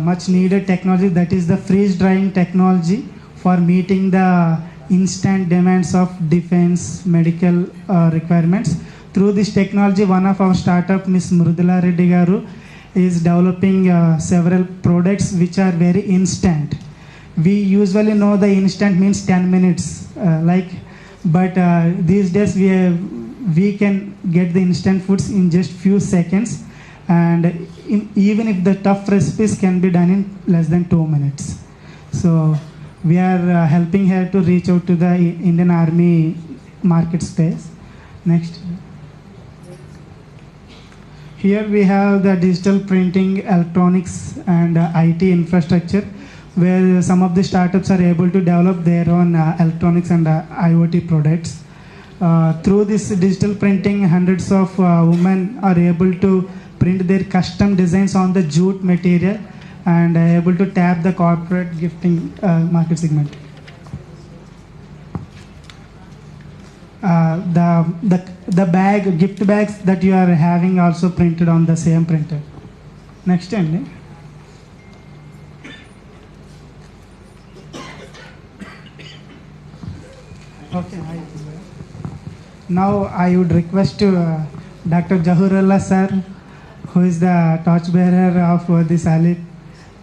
much needed technology, that is the freeze drying technology for meeting the instant demands of defense, medical requirements. Through this technology, one of our startup, Ms. Mrudula Reddy Garu, is developing several products which are very instant. We usually know the instant means 10 minutes, but these days we can get the instant foods in just few seconds, and even if the tough recipes can be done in less than 2 minutes. So we are helping her to reach out to the Indian Army market space. Next. Here we have the digital printing, electronics, and IT infrastructure, where some of the startups are able to develop their own electronics and IoT products. Through this digital printing, hundreds of women are able to print their custom designs on the jute material and are able to tap the corporate gifting market segment. The gift bags that you are having also printed on the same printer. Next time. Okay. Now I would request to Dr. Jahurullah sir, who is the torchbearer of this ALEAP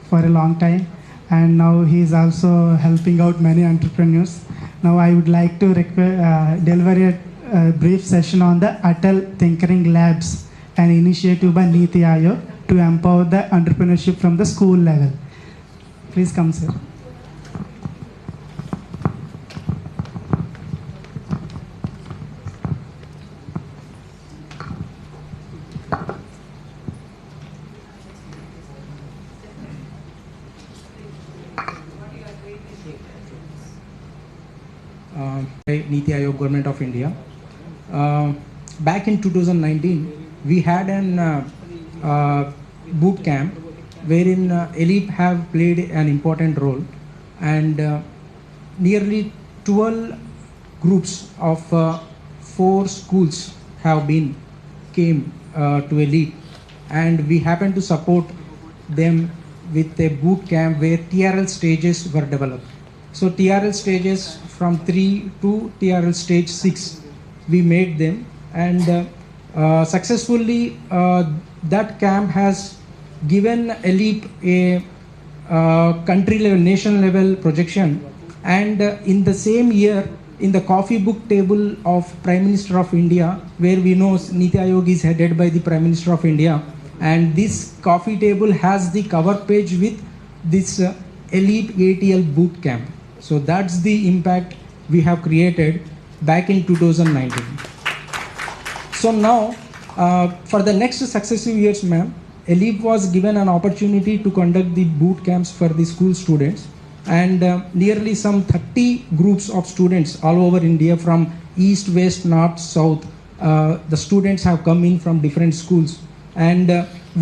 for a long time, and now he is also helping out many entrepreneurs. Now I would like to deliver a brief session on the Atal Tinkering Labs, an initiative by NITI Aayog to empower the entrepreneurship from the school level. Please come, sir. NITI Aayog Government of India. Back in 2019, we had an boot camp wherein ALEAP have played an important role, and nearly 12 groups of 4 schools have came to ALEAP, and we happened to support them with a boot camp where TRL stages were developed. So TRL stages from 3 to TRL stage 6, we made them, and successfully that camp has given ALEAP a country level, nation level projection, and in the same year, in the coffee book table of Prime Minister of India, where we know NITI Aayog is headed by the Prime Minister of India, and this coffee table has the cover page with this ALEAP ATL boot camp. So that's the impact we have created back in 2019. So now, for the next successive years, ma'am, ALEAP was given an opportunity to conduct the boot camps for the school students, and nearly some 30 groups of students all over India from east, west, north, south, the students have come in from different schools, and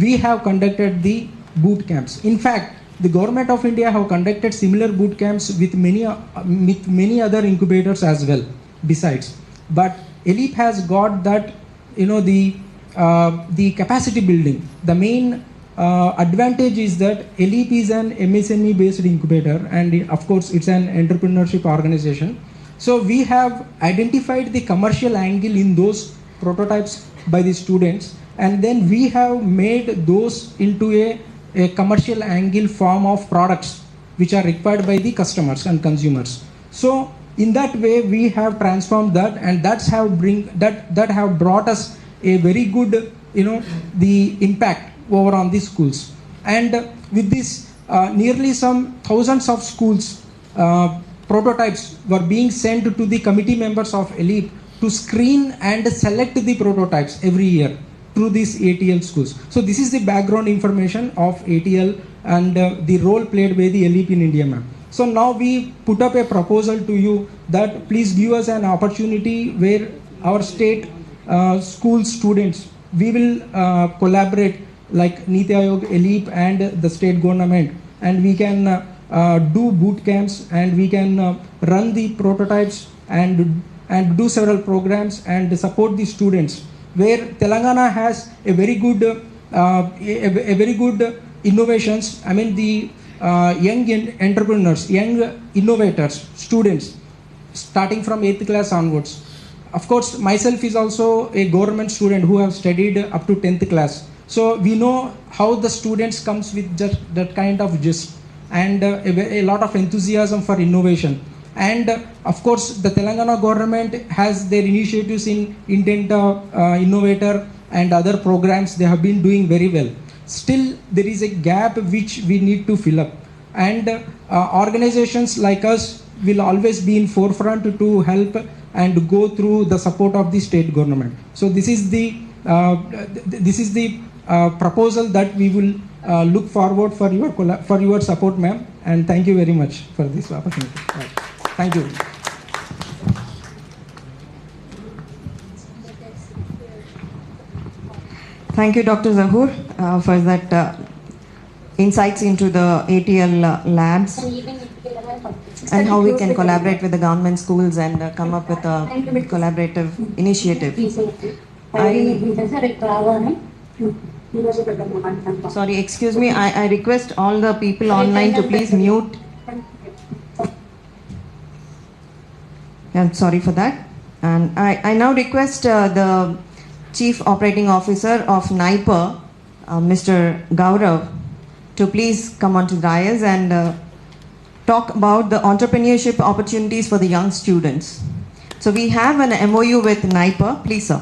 we have conducted the boot camps. In fact, the government of India have conducted similar boot camps with many other incubators as well besides. But ALEAP has got that, the capacity building. The main advantage is that ALEAP is an MSME based incubator, and of course it's an entrepreneurship organization. So we have identified the commercial angle in those prototypes by the students, and then we have made those into a commercial angle form of products which are required by the customers and consumers. So in that way we have transformed that, and that have brought us a very good the impact over on the schools. And with this nearly some thousands of schools prototypes were being sent to the committee members of ALEAP to screen and select the prototypes every year through these ATL schools. So this is the background information of ATL and the role played by the ALEAP in India, ma'am. So now we put up a proposal to you that please give us an opportunity where our state school students, we will collaborate like NITI Aayog, ALEAP and the state government, and we can do boot camps, and we can run the prototypes and do several programs and support the students, where Telangana has a very good innovations. I mean the young entrepreneurs, young innovators, students starting from 8th class onwards. Of course, myself is also a government student who have studied up to 10th class. So we know how the students comes with just that kind of gist and a lot of enthusiasm for innovation. And of course, the Telangana government has their initiatives in Intent Innovator and other programs. They have been doing very well. Still, there is a gap which we need to fill up. And organizations like us will always be in forefront to help and go through the support of the state government. So this is the proposal that we will look forward for your support, ma'am. And thank you very much for this opportunity. Right. Thank you. Thank you, Dr. Zahoor, for that insights into the ATL labs and how we can collaborate with the government schools and come up with a collaborative initiative. Sorry, excuse me, I request all the people online to please mute. I'm sorry for that. And I now request the Chief Operating Officer of NIPA, Mr. Gaurav, to please come onto the dais and talk about the entrepreneurship opportunities for the young students. So we have an MOU with NIPA. Please, sir.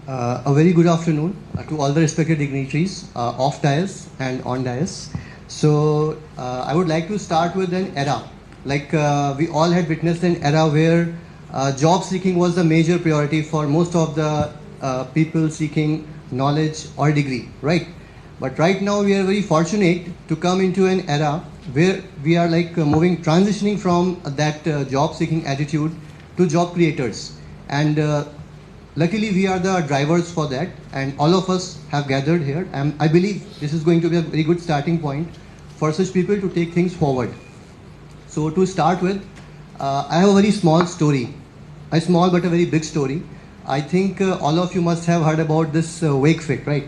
A very good afternoon to all the respected dignitaries off dais and on dais. So I would like to start with an era. Like we all had witnessed an era where job seeking was the major priority for most of the people seeking knowledge or degree, right? But right now we are very fortunate to come into an era where we are like transitioning from that job seeking attitude to job creators. And luckily we are the drivers for that, and all of us have gathered here. And I believe this is going to be a very good starting point for such people to take things forward. So to start with, I have a very small story, a small but a very big story. I think all of you must have heard about this WakeFit, right?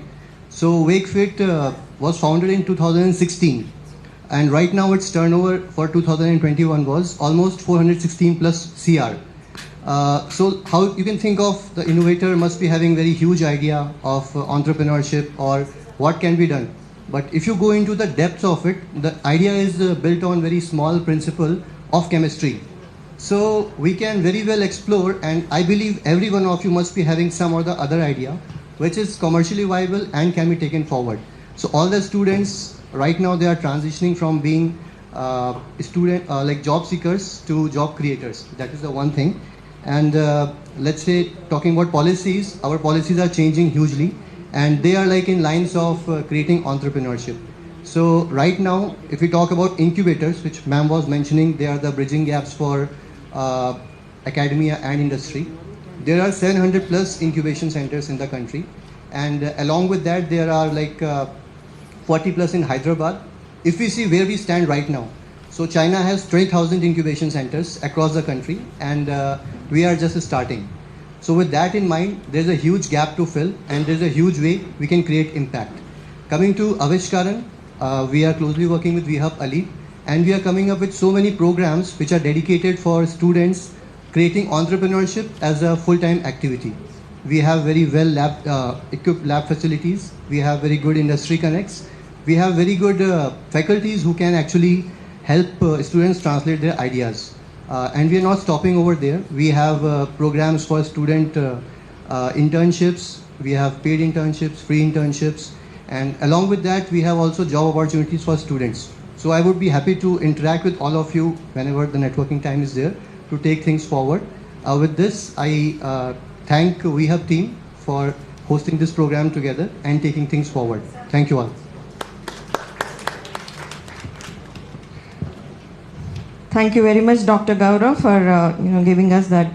So WakeFit was founded in 2016, and right now its turnover for 2021 was almost 416 plus CR. So how you can think of the innovator must be having very huge idea of entrepreneurship or what can be done. But if you go into the depths of it, the idea is built on very small principle of chemistry. So we can very well explore, and I believe every one of you must be having some or the other idea which is commercially viable and can be taken forward. So all the students right now, they are transitioning from being like job seekers to job creators. That is the one thing. And let's say talking about policies, our policies are changing hugely, and they are like in lines of creating entrepreneurship. So right now, if we talk about incubators, which ma'am was mentioning, they are the bridging gaps for academia and industry. There are 700 plus incubation centers in the country, and along with that, there are like 40 plus in Hyderabad. If we see where we stand right now, so China has 20,000 incubation centers across the country, and we are just starting. So with that in mind, there's a huge gap to fill, and there's a huge way we can create impact. Coming to Avishkaran, we are closely working with We-Hub ALEAP, and we are coming up with so many programs which are dedicated for students creating entrepreneurship as a full-time activity. We have very well equipped lab facilities. We have very good industry connects. We have very good faculties who can actually help students translate their ideas. And we are not stopping over there. We have programs for student internships. We have paid internships, free internships. And along with that, we have also job opportunities for students. So I would be happy to interact with all of you whenever the networking time is there to take things forward. With this, I thank We-Hub team for hosting this program together and taking things forward. Thank you all. Thank you very much, Dr. Gaurav, for giving us that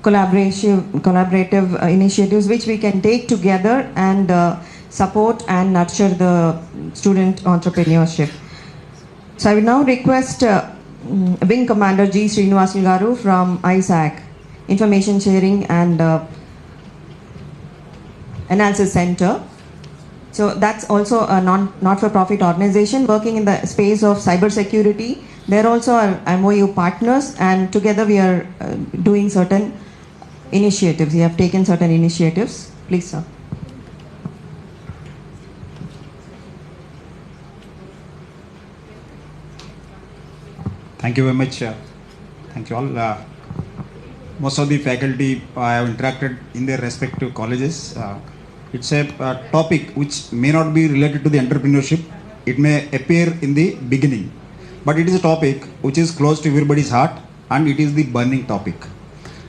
collaborative initiatives which we can take together and support and nurture the student entrepreneurship. So I will now request Wing Commander G. Srinivasan Garu from ISAC Information Sharing and Analysis Center So that's also a not-for-profit organization working in the space of cybersecurity. They're also our MOU partners, and together we are doing certain initiatives. We have taken certain initiatives. Please, sir. Thank you very much. Thank you all. Most of the faculty I have interacted in their respective colleges. It's a topic which may not be related to the entrepreneurship. It may appear in the beginning, but it is a topic which is close to everybody's heart, and it is the burning topic.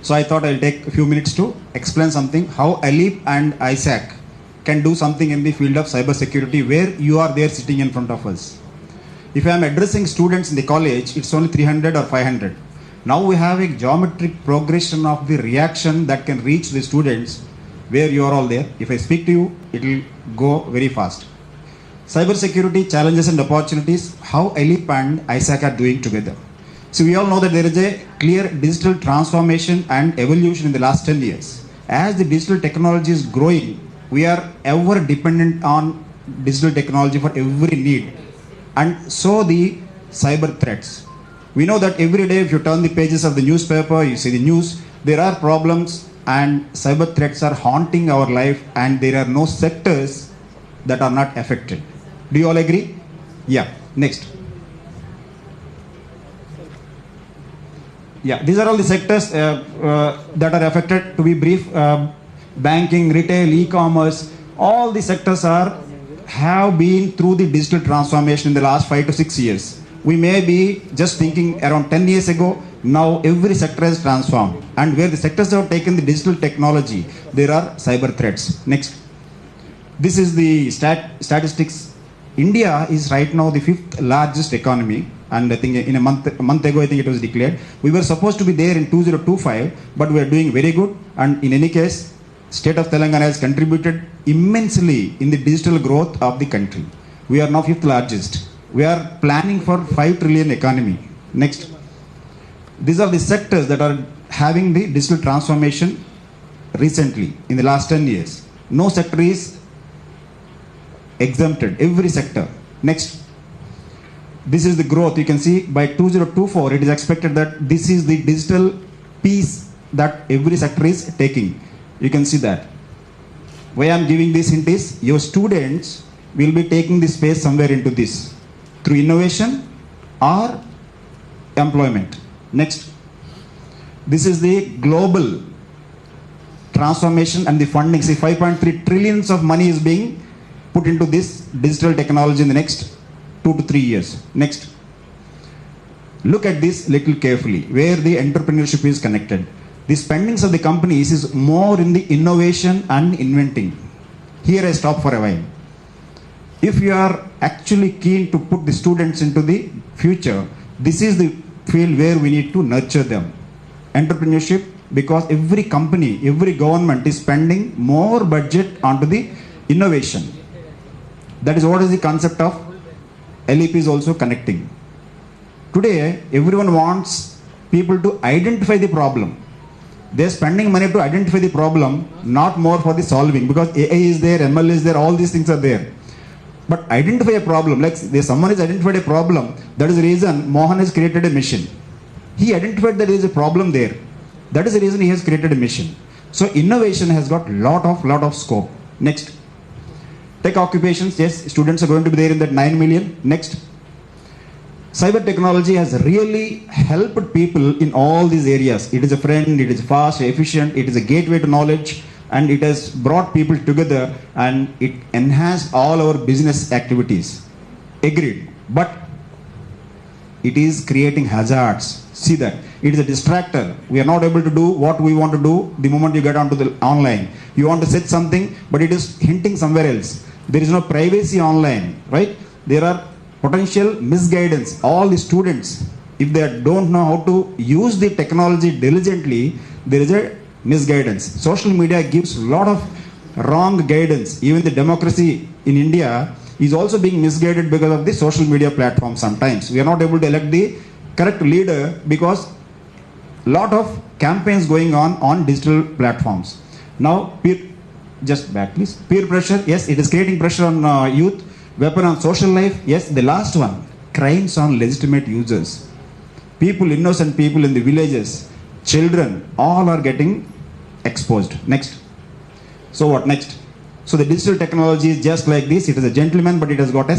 So I thought I'll take a few minutes to explain something how ALEAP and ISAC can do something in the field of cybersecurity where you are there sitting in front of us. If I am addressing students in the college, it's only 300 or 500. Now we have a geometric progression of the reaction that can reach the students where you are all there. If I speak to you, it will go very fast. Cybersecurity challenges and opportunities, how ALEAP and ISAC are doing together. So we all know that there is a clear digital transformation and evolution in the last 10 years. As the digital technology is growing, we are ever dependent on digital technology for every need. And so the cyber threats. We know that every day if you turn the pages of the newspaper, you see the news, there are problems and cyber threats are haunting our life, and there are no sectors that are not affected. Do you all agree? Yeah. Next. Yeah, these are all the sectors that are affected. To be brief, banking, retail, e-commerce, all the sectors have been through the digital transformation in the last 5 to 6 years. We may be just thinking around 10 years ago, now every sector has transformed. And where the sectors have taken the digital technology, there are cyber threats. Next. This is the statistics. India is right now the 5th largest economy. And I think in a month ago, I think it was declared. We were supposed to be there in 2025, but we are doing very good. And in any case, state of Telangana has contributed immensely in the digital growth of the country. We are now 5th largest. We are planning for 5 trillion economy. Next. These are the sectors that are having the digital transformation recently in the last 10 years. No sector is exempted. Every sector. Next. This is the growth. You can see by 2024, it is expected that this is the digital piece that every sector is taking. You can see that. Why I am giving this hint is your students will be taking the space somewhere into this through innovation or employment. Next. This is the global transformation and the funding. See, 5.3 trillions of money is being put into this digital technology in the next 2 to 3 years. Next. Look at this little carefully, where the entrepreneurship is connected. The spendings of the companies is more in the innovation and inventing. Here I stop for a while. If you are actually keen to put the students into the future, this is the field where we need to nurture them. Entrepreneurship, because every company, every government is spending more budget onto the innovation. That is what is the concept of ALEAP is also connecting. Today, everyone wants people to identify the problem. They are spending money to identify the problem, not more for the solving, because AI is there, ML is there, all these things are there. But identify a problem, like someone has identified a problem, that is the reason Mohan has created a mission. He identified that there is a problem there. That is the reason he has created a mission. So innovation has got lot of scope. Next. Tech occupations, yes, students are going to be there in that 9 million. Next. Cyber technology has really helped people in all these areas. It is a friend, it is fast, efficient, it is a gateway to knowledge, and it has brought people together and it enhanced all our business activities. Agreed. But it is creating hazards. See that. It is a distractor. We are not able to do what we want to do the moment you get onto the online. You want to set something, but it is hinting somewhere else. There is no privacy online, right? There are potential misguidance. All the students, if they don't know how to use the technology diligently, there is a misguidance. Social media gives a lot of wrong guidance. Even the democracy in India is also being misguided because of the social media platform sometimes. We are not able to elect the correct leader because a lot of campaigns going on digital platforms. Now, Just back please. Peer pressure, yes, it is creating pressure on youth. Weapon on social life, yes. The last one, crimes on legitimate users. People, innocent people in the villages, children, all are getting exposed. Next. So what next? So the digital technology is just like this. It is a gentleman, but it has got a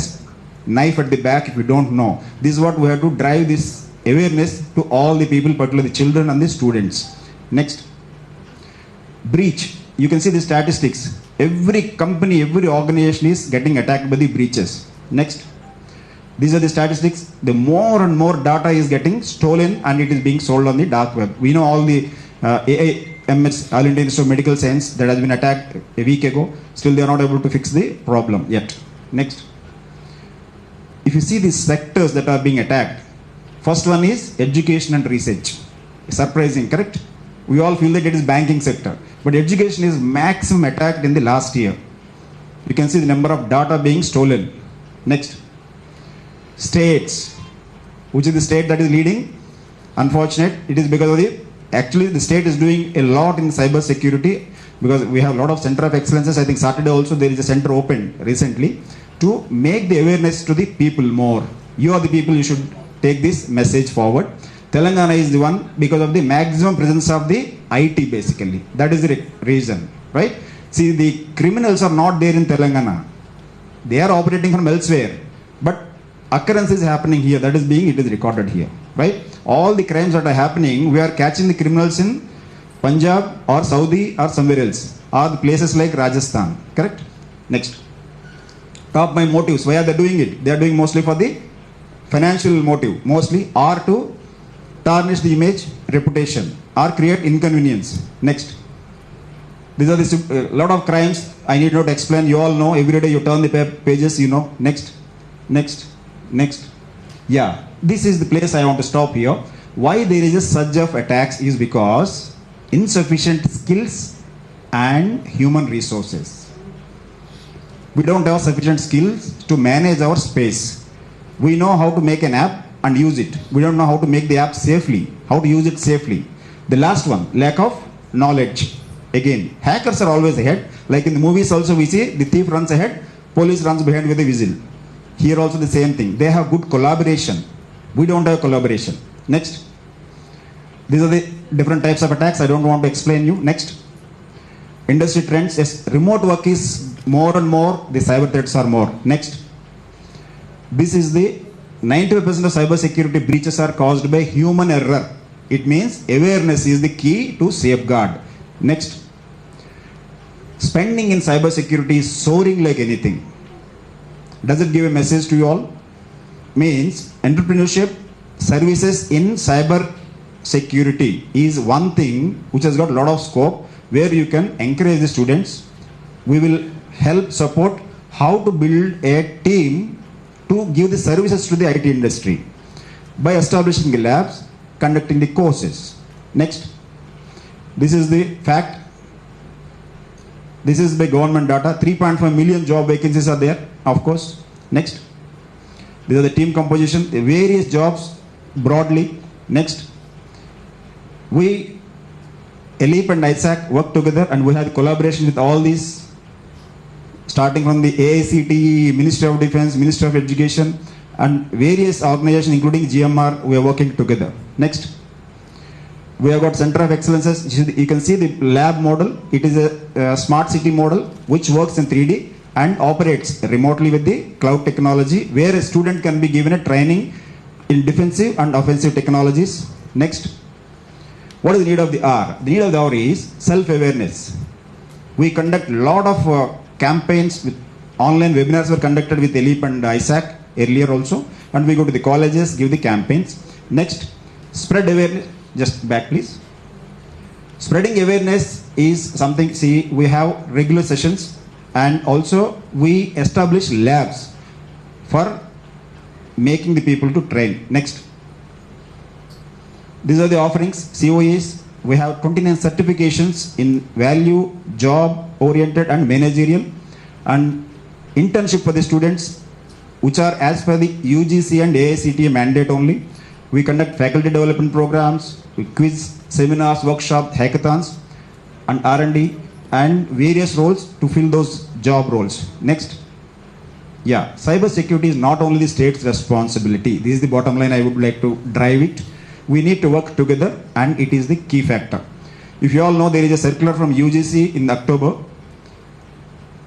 knife at the back if you don't know. This is what we have to drive this awareness to all the people, particularly the children and the students. Next. Breach. You can see the statistics. Every company, every organization is getting attacked by the breaches. Next. These are the statistics. The more and more data is getting stolen and it is being sold on the dark web. We know all the AIMS, All India Institute of Medical Science, that has been attacked a week ago. Still they are not able to fix the problem yet. Next. If you see the sectors that are being attacked, first one is education and research. Surprising, correct? We all feel that it is banking sector. But education is maximum attacked in the last year. You can see the number of data being stolen. Next. States. Which is the state that is leading? Unfortunate. It is because of actually the state is doing a lot in cybersecurity, because we have a lot of center of excellences. I think Saturday also there is a center opened recently to make the awareness to the people more. You are the people, you should take this message forward. Telangana is the one because of the maximum presence of the IT basically. That is the reason, right? See, the criminals are not there in Telangana. They are operating from elsewhere. But occurrence is happening here. That is being, it is recorded here, right? All the crimes that are happening, we are catching the criminals in Punjab or Saudi or somewhere else, or the places like Rajasthan, correct? Next. Top my motives. Why are they doing it? They are doing mostly for the financial motive, mostly, or to tarnish the image, reputation, or create inconvenience. Next. These are the lot of crimes. I need not explain. You all know. Every day you turn the pages, you know. Next. Next. Next. Yeah. This is the place I want to stop here. Why there is a surge of attacks is because insufficient skills and human resources. We don't have sufficient skills to manage our space. We know how to make an app and use it. We don't know how to make the app safely, how to use it safely. The last one, lack of knowledge. Again, hackers are always ahead. Like in the movies also we see the thief runs ahead, police runs behind with a whistle. Here also the same thing. They have good collaboration. We don't have collaboration. Next. These are the different types of attacks. I don't want to explain you. Next. Industry trends. Yes, remote work is more and more. The cyber threats are more. Next. This is the 95% of cybersecurity breaches are caused by human error. It means awareness is the key to safeguard. Next. Spending in cybersecurity is soaring like anything. Does it give a message to you all? Means entrepreneurship services in cyber security is one thing which has got a lot of scope, where you can encourage the students. We will help support how to build a team to give the services to the IT industry by establishing the labs, conducting the courses. Next. This is the fact. This is by government data. 3.5 million job vacancies are there, of course. Next. These are the team composition, the various jobs broadly. Next. We, ALEAP and ISAC, work together and we have collaboration with all these, starting from the AIC, Ministry of Defense, Ministry of Education, and various organizations including GMR, we are working together. Next. We have got Center of Excellences. You can see the lab model. It is a smart city model which works in 3D and operates remotely with the cloud technology, where a student can be given a training in defensive and offensive technologies. Next. What is the need of the hour? The need of the hour is self-awareness. We conduct a lot of campaigns with online webinars were conducted with ALEAP and ISAC earlier also, and we go to the colleges, give the campaigns. Next, spread awareness. Just back please. Spreading awareness is something, see, we have regular sessions and also we establish labs for making the people to train. Next. These are the offerings. COEs, we have 29 certifications in value, job oriented and managerial, and internship for the students which are as per the UGC and AICTE mandate only. We conduct faculty development programs, we quiz, seminars, workshops, hackathons, and R&D. and various roles to fill those job roles. Next. Yeah, cybersecurity is not only the state's responsibility. This is the bottom line. I would like to drive it. We need to work together, and it is the key factor. If you all know, there is a circular from UGC in October.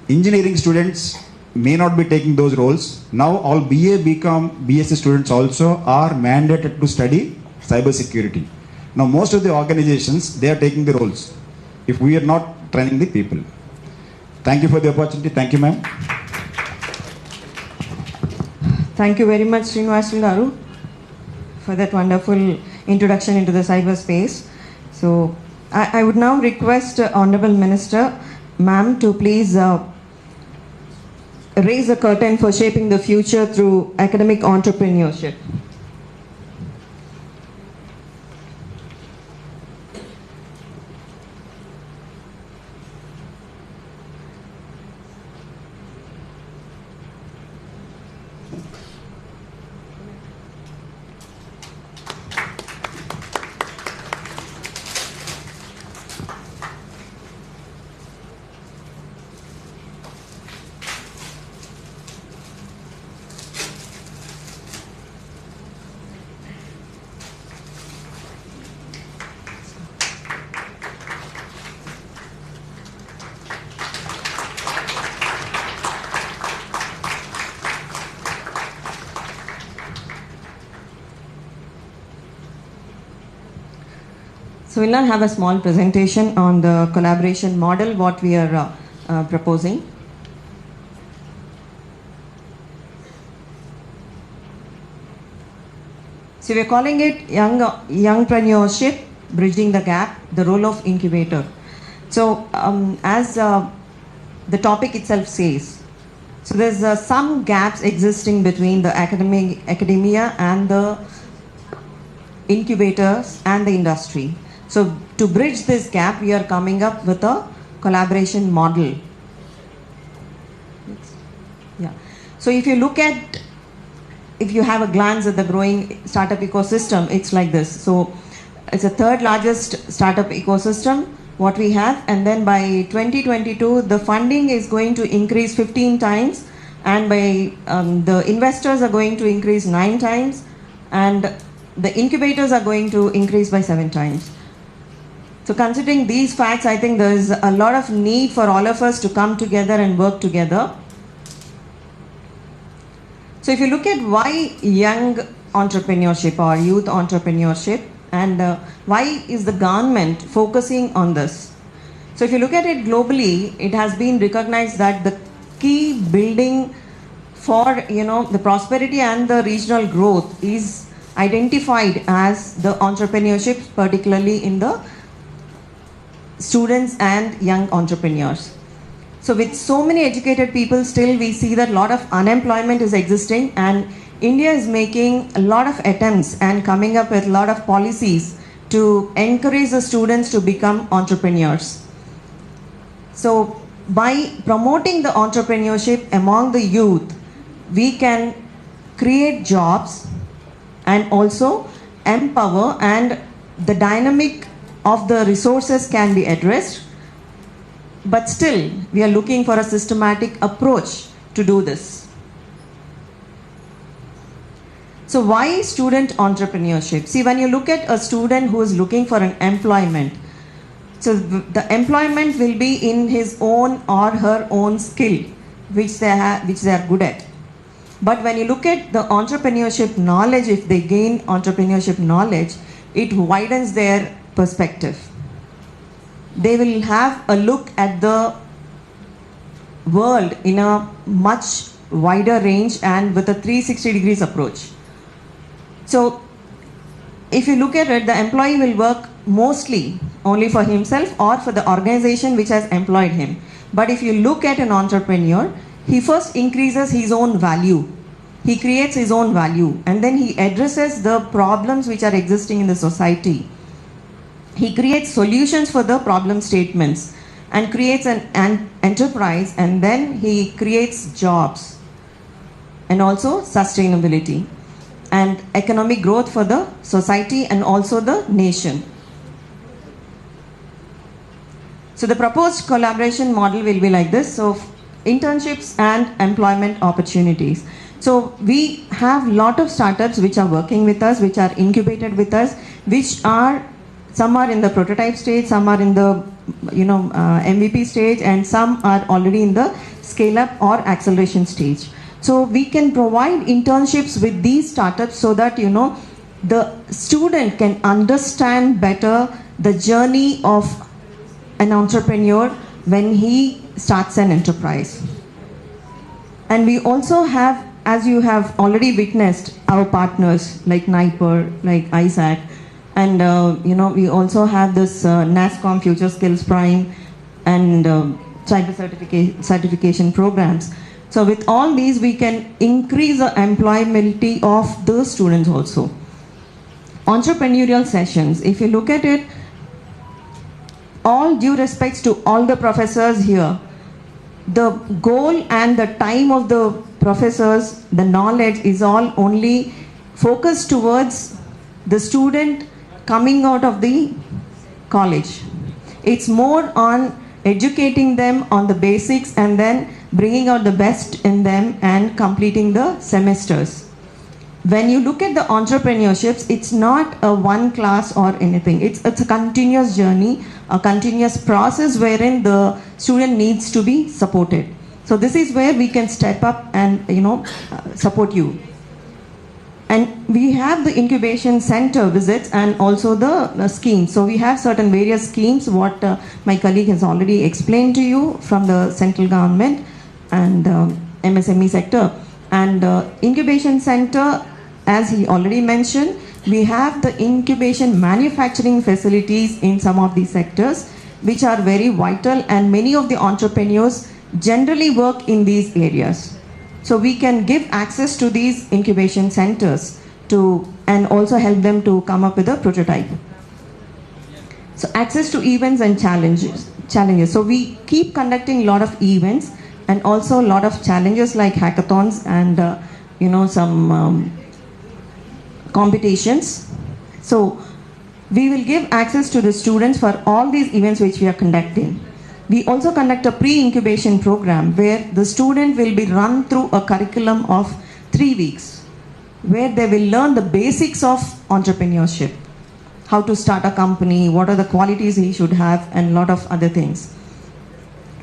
Engineering students may not be taking those roles. Now all BA, BCom, BSc students also are mandated to study cybersecurity. Now most of the organizations, they are taking the roles if we are not training the people. Thank you for the opportunity. Thank you, ma'am. Thank you very much, Srinivasan Garu, for that wonderful introduction into the cyberspace. So I would now request Honorable Minister, ma'am, to please raise the curtain for shaping the future through academic entrepreneurship. So we'll now have a small presentation on the collaboration model, what we are proposing. So we're calling it Youngpreneurship, Bridging the Gap, the role of incubator. So as the topic itself says, so there's some gaps existing between the academia and the incubators and the industry. So to bridge this gap, we are coming up with a collaboration model. Yeah. So if you look at, if you have a glance at the growing startup ecosystem, it's like this. So it's the third largest startup ecosystem, what we have, and then by 2022, the funding is going to increase 15 times, and by the investors are going to increase 9 times, and the incubators are going to increase by 7 times. So considering these facts, I think there is a lot of need for all of us to come together and work together. So if you look at why young entrepreneurship or youth entrepreneurship, and why is the government focusing on this? So if you look at it globally, it has been recognized that the key building for the prosperity and the regional growth is identified as the entrepreneurship, particularly in the students and young entrepreneurs. So with so many educated people, still we see that a lot of unemployment is existing, and India is making a lot of attempts and coming up with a lot of policies to encourage the students to become entrepreneurs. So by promoting the entrepreneurship among the youth, we can create jobs and also empower, and the dynamic of the resources can be addressed. But still, we are looking for a systematic approach to do this. So why student entrepreneurship? See, when you look at a student who is looking for an employment, so the employment will be in his own or her own skill, which they are good at. But when you look at the entrepreneurship knowledge, if they gain entrepreneurship knowledge, it widens their perspective. They will have a look at the world in a much wider range and with a 360 degrees approach. So if you look at it, the employee will work mostly only for himself or for the organization which has employed him. But if you look at an entrepreneur, he first increases his own value. He creates his own value, and then he addresses the problems which are existing in the society. He creates solutions for the problem statements and creates an enterprise, and then he creates jobs and also sustainability and economic growth for the society and also the nation. So the proposed collaboration model will be like this. So internships and employment opportunities. So we have lot of startups which are working with us, which are incubated with us, which are, some are in the prototype stage, some are in the MVP stage, and some are already in the scale up or acceleration stage. So we can provide internships with these startups so that the student can understand better the journey of an entrepreneur when he starts an enterprise. And we also have, as you have already witnessed, our partners like NIPER, like ISAC, and we also have this NASCOM Future Skills Prime and cyber certification programs. So with all these, we can increase the employability of the students also. Entrepreneurial sessions, if you look at it, all due respects to all the professors here, the goal and the time of the professors, the knowledge is all only focused towards the student coming out of the college. It's more on educating them on the basics and then bringing out the best in them and completing the semesters. When you look at the entrepreneurships, it's not a one class or anything. It's a continuous journey, a continuous process wherein the student needs to be supported. So this is where we can step up and support you. And we have the incubation center visits and also the schemes. So we have certain various schemes, what my colleague has already explained to you from the central government and MSME sector. And incubation center, as he already mentioned, we have the incubation manufacturing facilities in some of these sectors, which are very vital, and many of the entrepreneurs generally work in these areas. So we can give access to these incubation centers and also help them to come up with a prototype. So access to events and challenges. So we keep conducting a lot of events and also a lot of challenges like hackathons and some competitions. So we will give access to the students for all these events which we are conducting. We also conduct a pre-incubation program where the student will be run through a curriculum of 3 weeks, where they will learn the basics of entrepreneurship, how to start a company, what are the qualities he should have, and a lot of other things.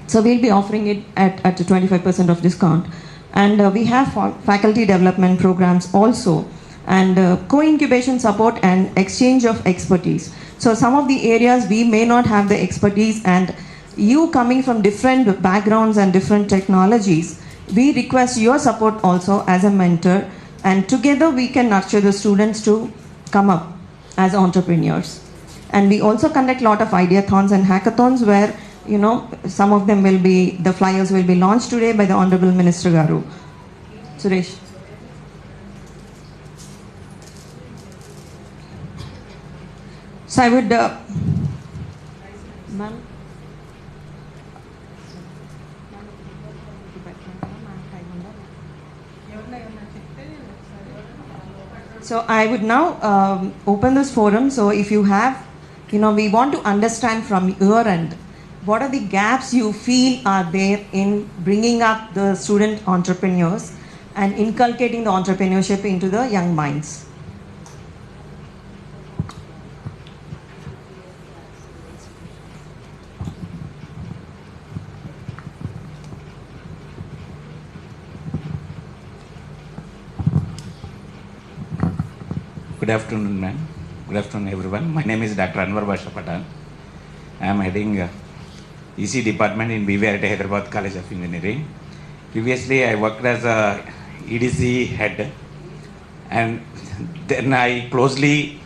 So we'll be offering it at a 25% of discount. And we have faculty development programs also, and co-incubation support and exchange of expertise. So some of the areas we may not have the expertise, and you coming from different backgrounds and different technologies, we request your support also as a mentor, and together we can nurture the students to come up as entrepreneurs. And we also conduct a lot of ideathons and hackathons where some of them will be, the flyers will be launched today by the Honorable Minister Garu. Suresh. So I would, ma'am. So I would now open this forum. So if you have, we want to understand from your end, what are the gaps you feel are there in bringing up the student entrepreneurs and inculcating the entrepreneurship into the young minds? Good afternoon, ma'am. Good afternoon, everyone. My name is Dr. Anwar Basha Patan. I am heading EC department in BVRT Hyderabad College of Engineering. Previously, I worked as a EDC head, and then I closely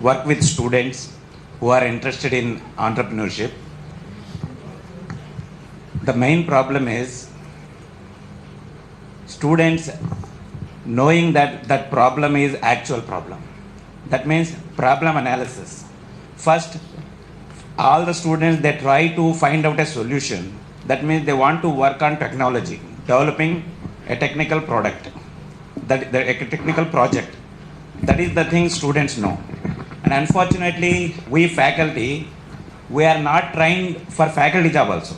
work with students who are interested in entrepreneurship. The main problem is students knowing that problem is actual problem. That means problem analysis. First, all the students, they try to find out a solution. That means they want to work on technology, developing a technical product, a technical project. That is the thing students know. And unfortunately, we faculty, we are not trained for faculty job also.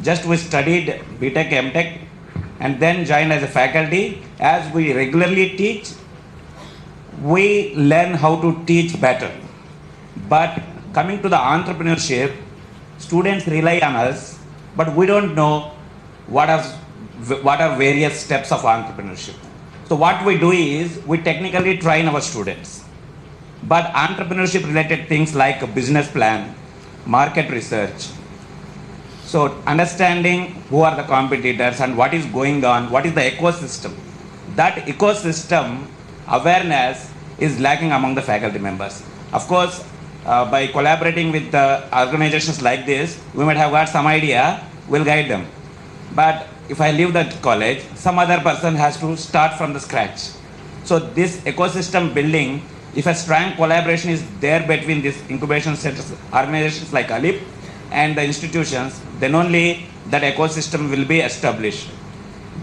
Just we studied BTech, MTech, and then joined as a faculty. As we regularly teach, we learn how to teach better. But coming to the entrepreneurship, students rely on us, but we don't know what are various steps of entrepreneurship. So what we do is, we technically train our students. But entrepreneurship related things like a business plan, market research, so understanding who are the competitors and what is going on, what is the ecosystem. That ecosystem awareness is lacking among the faculty members. Of course, by collaborating with organizations like this, we might have got some idea, we'll guide them. But if I leave that college, some other person has to start from the scratch. So this ecosystem building, if a strong collaboration is there between these incubation centers, organizations like ALEAP and the institutions, then only that ecosystem will be established.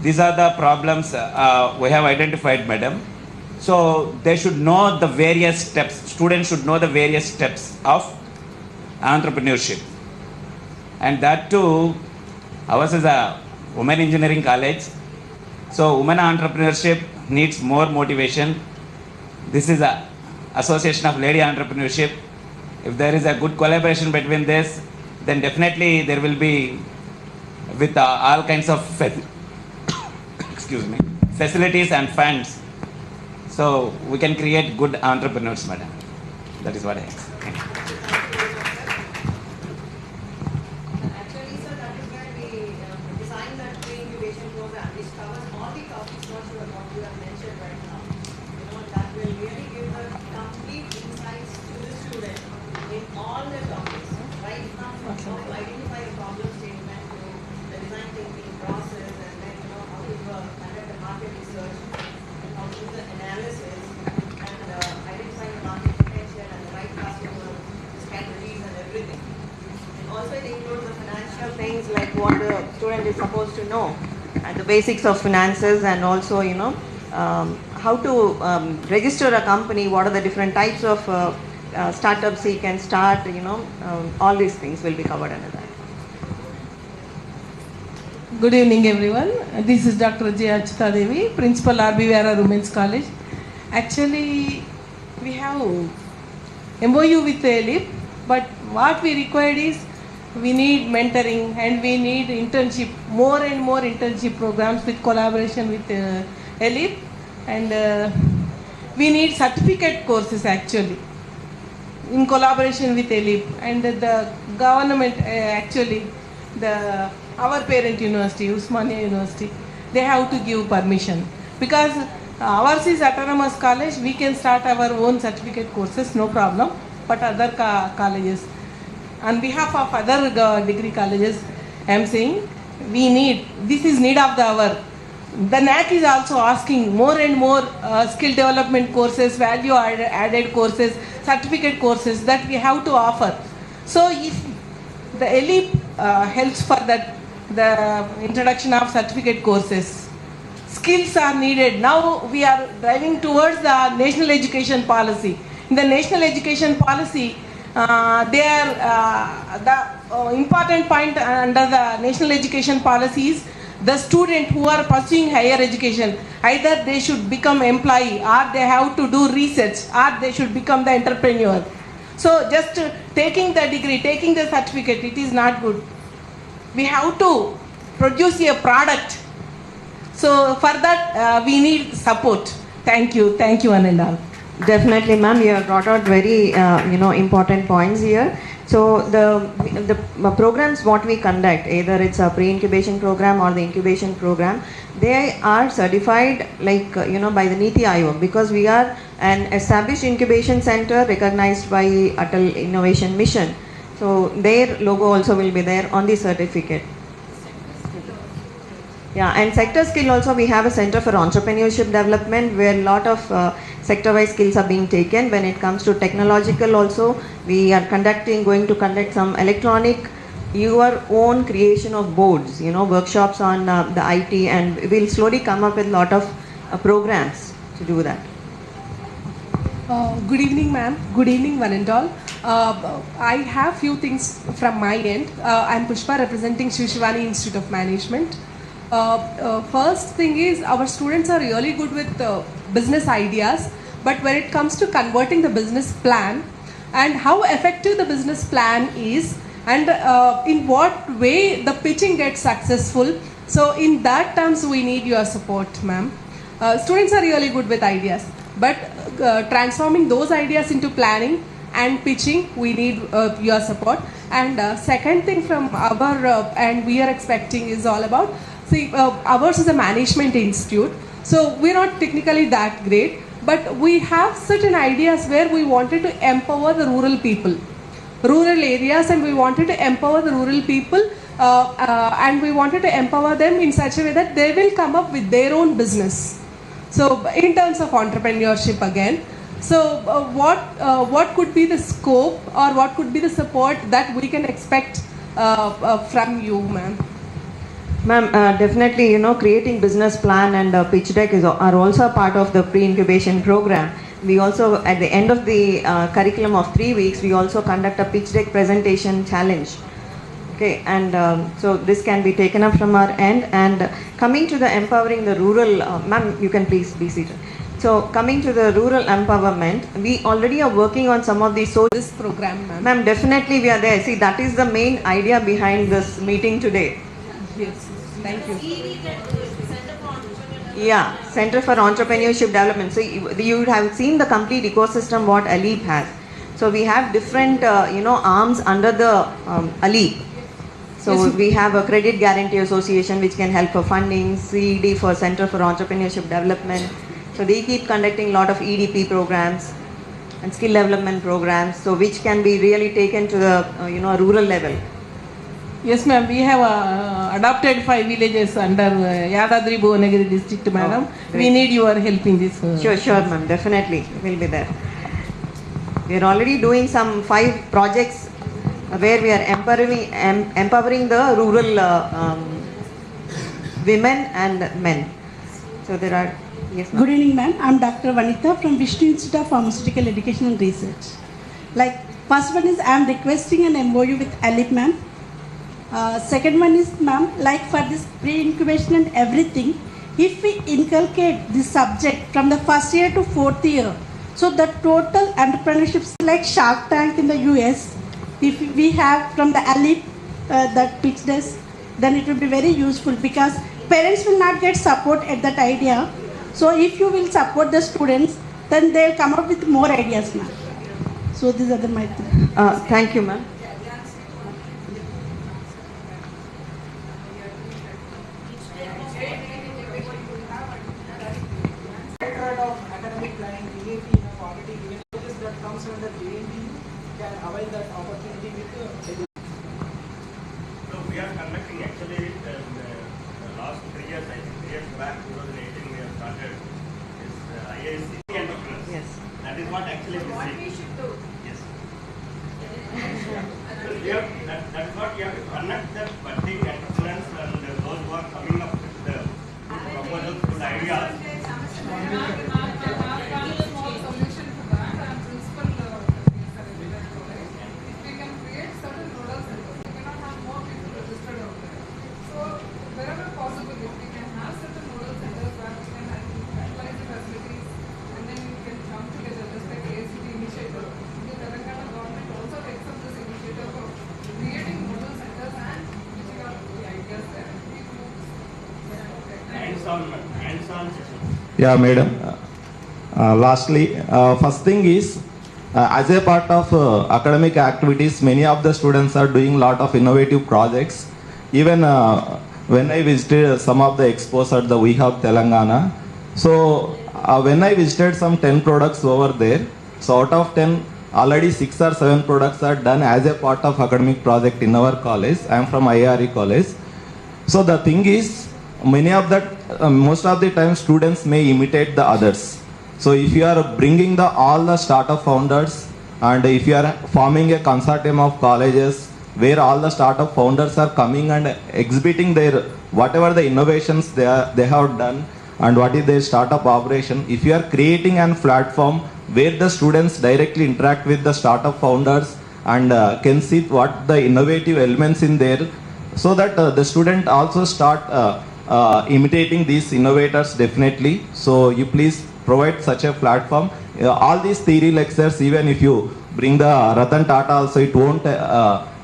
These are the problems we have identified, madam. So they should know the various steps, students should know the various steps of entrepreneurship. And that too, ours is a women engineering college. So women entrepreneurship needs more motivation. This is a association of lady entrepreneurship. If there is a good collaboration between this, then definitely there will be with all kinds of excuse me, facilities and funds. So we can create good entrepreneurs, madam. That is what I ask. Thank you. Actually, sir, that is where we designed that pre-incubation program, which covers all the topics what you have mentioned right now. You know, that will really give the complete insights to the student in all the topics, right from how to identify a problem statement to the design thinking process, and then how to conduct the market research, and how to do the analysis, and identify the market potential and the right customer strategies and everything. And also it includes the financial things like what the student is supposed to know, and the basics of finances, and also how to register a company, what are the different types of startups he can start, all these things will be covered under that. Good evening, everyone. This is Dr. J. Achita Devi, Principal R.B. Vera Women's College. Actually, we have MOU with ALEAP, but what we required is we need mentoring and we need internship, more and more internship programs with collaboration with ALEAP, and we need certificate courses actually in collaboration with ALEAP, and the government actually our parent university, Usmania University, they have to give permission, because ours is autonomous college, we can start our own certificate courses, no problem, but other colleges, on behalf of other degree colleges, I am saying this is need of the hour. The NAC is also asking more and more skill development courses, value added courses, certificate courses that we have to offer. So if the ALEAP helps for that, the introduction of certificate courses, skills are needed. Now we are driving towards the national education policy. In the national education policy, the important point under the national education policy is the student who are pursuing higher education, either they should become employee, or they have to do research, or they should become the entrepreneur. So just taking the degree, taking the certificate, it is not good. We have to produce a product. So for that we need support. Thank you, one and all. Definitely, ma'am, you have brought out very important points here. So the programs what we conduct, either it's a pre-incubation program or the incubation program, they are certified by the NITI Aayog, because we are an established incubation center recognized by Atal Innovation Mission. So their logo also will be there on the certificate. Yeah, and sector skill also, we have a center for entrepreneurship development where a lot of sector-wise skills are being taken. When it comes to technological also, we are going to conduct some electronic, your own creation of boards, workshops on the IT, and we'll slowly come up with a lot of programs to do that. Good evening, ma'am. Good evening, one and all. I have few things from my end. I'm Pushpa representing Shivani Institute of Management. First thing is our students are really good with business ideas, but when it comes to converting the business plan and how effective the business plan is and in what way the pitching gets successful, so in that terms we need your support, ma'am. Students are really good with ideas, but transforming those ideas into planning and pitching, we need your support. And second thing from our and we are expecting is all about, see, ours is a management institute, so we're not technically that great, but we have certain ideas where we wanted to empower the rural people, rural areas, and we wanted to empower the rural people and we wanted to empower them in such a way that they will come up with their own business. So in terms of entrepreneurship again, so what could be the scope or what could be the support that we can expect from you, ma'am? Ma'am, definitely, creating business plan and pitch deck are also a part of the pre-incubation program. We also, at the end of the curriculum of 3 weeks, we also conduct a pitch deck presentation challenge. Okay, and so this can be taken up from our end. And coming to the empowering the rural, ma'am, you can please be seated. So coming to the rural empowerment, we already are working on some of these this program, ma'am. Ma'am, definitely we are there. See, that is the main idea behind this meeting today. Yes, thank you. Yeah, Center for Entrepreneurship Development. So you would have seen the complete ecosystem what ALEAP has. So we have different, arms under the ALEAP. So Yes. we have a Credit Guarantee Association which can help for funding, CED for Center for Entrepreneurship Development. So they keep conducting a lot of EDP programs and skill development programs, so which can be really taken to the rural level. Yes, ma'am. We have adopted 5 villages under Yadadri Bhuvanagiri district, madam. We need your help in this. Sure, ma'am. Definitely, we'll be there. We are already doing some 5 projects where we are empowering the rural women and men. So there are. Yes, Good evening, ma'am. I'm Dr. Vanitha from Vishnu Institute of Pharmaceutical Education and Research. First one is I'm requesting an MOU with ALEAP, ma'am. Second one is, ma'am, for this pre-incubation and everything, if we inculcate this subject from the first year to 4th year, so the total entrepreneurship like Shark Tank in the US, if we have from the ALEAP that pitch desk, then it will be very useful because parents will not get support at that idea. So if you will support the students, then they'll come up with more ideas, ma'am. So these are my things. Thank you, ma'am. We are conducting actually the last 3 years, I think 3 years back, 2018, we have started this AIC Entrepreneurs. Yes. That is what actually we What see. we should do. Yes. That is what we have to connect the budding entrepreneurs and those who are coming up with the good proposals, good ideas. Yeah, madam. Lastly, first thing is, as a part of academic activities, many of the students are doing a lot of innovative projects. Even when I visited some of the expos at the We-Hub Telangana, so when I visited some 10 products over there, so out of 10, already 6 or 7 products are done as a part of academic project in our college. I am from IRE college. So the thing is, most of the time students may imitate the others. So if you are bringing all the startup founders, and if you are forming a consortium of colleges where all the startup founders are coming and exhibiting their whatever the innovations they have done and what is their startup operation, if you are creating a platform where the students directly interact with the startup founders and can see what the innovative elements in there, so that the student also start imitating these innovators definitely. So you please provide such a platform. All these theory lectures, even if you bring the Ratan Tata also, it won't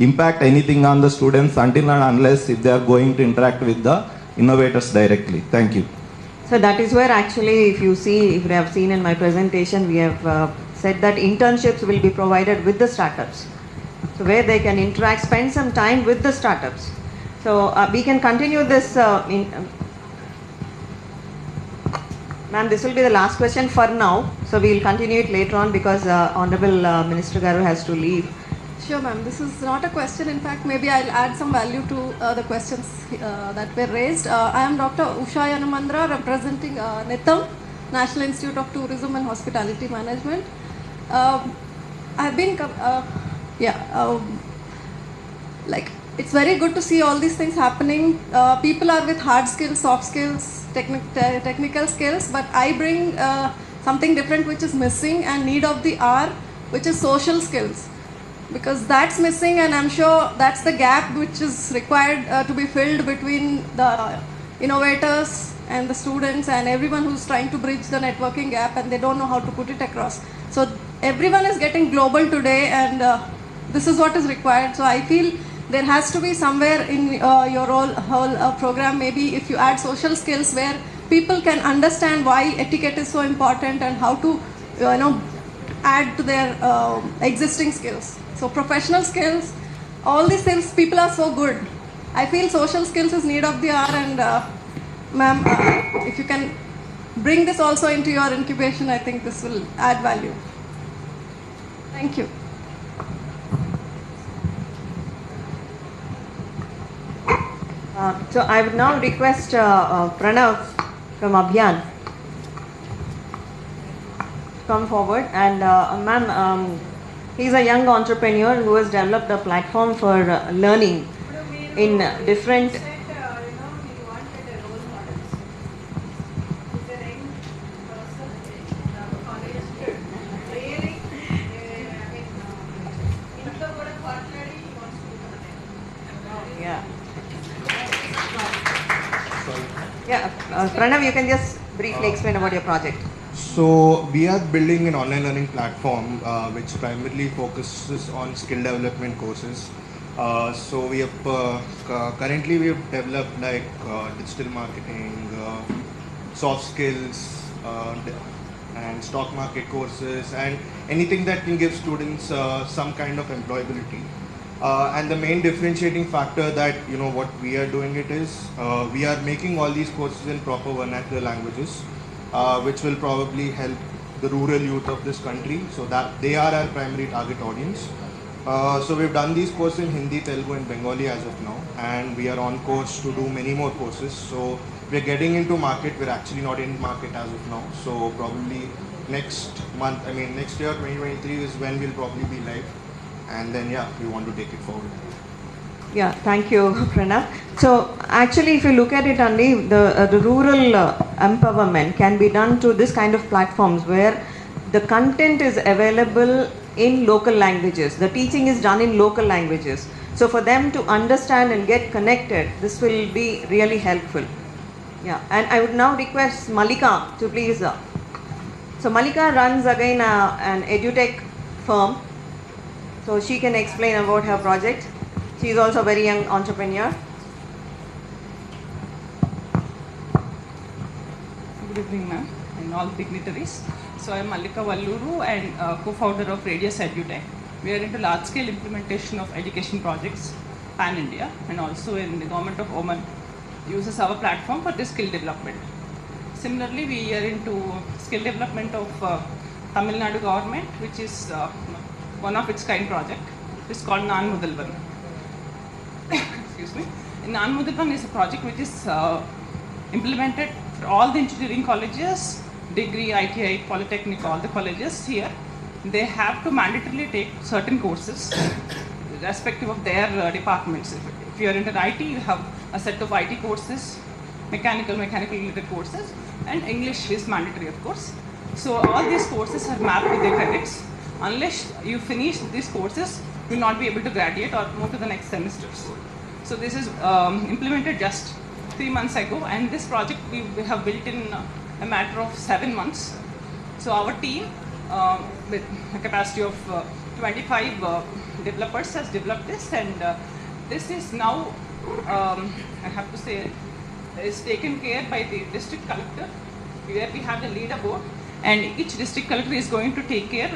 impact anything on the students until and unless if they are going to interact with the innovators directly. Thank you. So that is where actually, if you have seen in my presentation, we have said that internships will be provided with the startups. So where they can interact, spend some time with the startups. So we can continue this. Ma'am, this will be the last question for now. So we will continue it later on because Honorable Minister Garu has to leave. Sure, ma'am. This is not a question. In fact, maybe I'll add some value to the questions that were raised. I am Dr. Usha Yanamandra, representing NITAM, National Institute of Tourism and Hospitality Management. I've been, it's very good to see all these things happening. People are with hard skills, soft skills, technical skills, but I bring something different which is missing and need of the hour, which is social skills. Because that's missing, and I'm sure that's the gap which is required to be filled between the innovators and the students and everyone who's trying to bridge the networking gap, and they don't know how to put it across. So everyone is getting global today, and this is what is required. So I feel there has to be somewhere in your whole program, maybe if you add social skills where people can understand why etiquette is so important and how to add to their existing skills. So professional skills, all these things, people are so good. I feel social skills is need of the hour, and ma'am, if you can bring this also into your incubation, I think this will add value. Thank you. So I would now request Pranav from Abhiyan to come forward, and ma'am, he's a young entrepreneur who has developed a platform for learning in different. Pranav, you can just briefly explain about your project. So we are building an online learning platform which primarily focuses on skill development courses. So we have currently we have developed like digital marketing, soft skills, and stock market courses, and anything that can give students some kind of employability. And the main differentiating factor that what we are doing it is we are making all these courses in proper vernacular languages, which will probably help the rural youth of this country, so that they are our primary target audience. So we've done these courses in Hindi, Telugu and Bengali as of now, and we are on course to do many more courses. So we're getting into market. We're actually not in market as of now. So probably next year 2023 is when we'll probably be live. And then we want to take it forward. Yeah, thank you, Pranav. So actually, if you look at it only, the rural empowerment can be done through this kind of platforms where the content is available in local languages. The teaching is done in local languages. So for them to understand and get connected, this will be really helpful. Yeah, and I would now request Malika to please. So Malika runs again an edutech firm. So she can explain about her project. She is also a very young entrepreneur. Good evening, ma'am, and all dignitaries. So I am Malika Valluru and co-founder of Radius EduTech. We are into large-scale implementation of education projects pan-India, and also in the government of Oman uses our platform for the skill development. Similarly, we are into skill development of Tamil Nadu government, which is one of its kind project. It's called Nan Mudalvan. Excuse me. Nan Mudalvan is a project which is implemented for all the engineering colleges, degree, ITI, Polytechnic, all the colleges here. They have to mandatorily take certain courses irrespective of their departments. If you are into IT, you have a set of IT courses, mechanical related courses, and English is mandatory, of course. So all these courses are mapped with their credits. Unless you finish these courses, you will not be able to graduate or move to the next semesters. So this is implemented just 3 months ago, and this project we have built in a matter of 7 months. So our team, with a capacity of 25 developers, has developed this, and this is now, I have to say, is taken care by the district collector, where we have the leaderboard, and each district collector is going to take care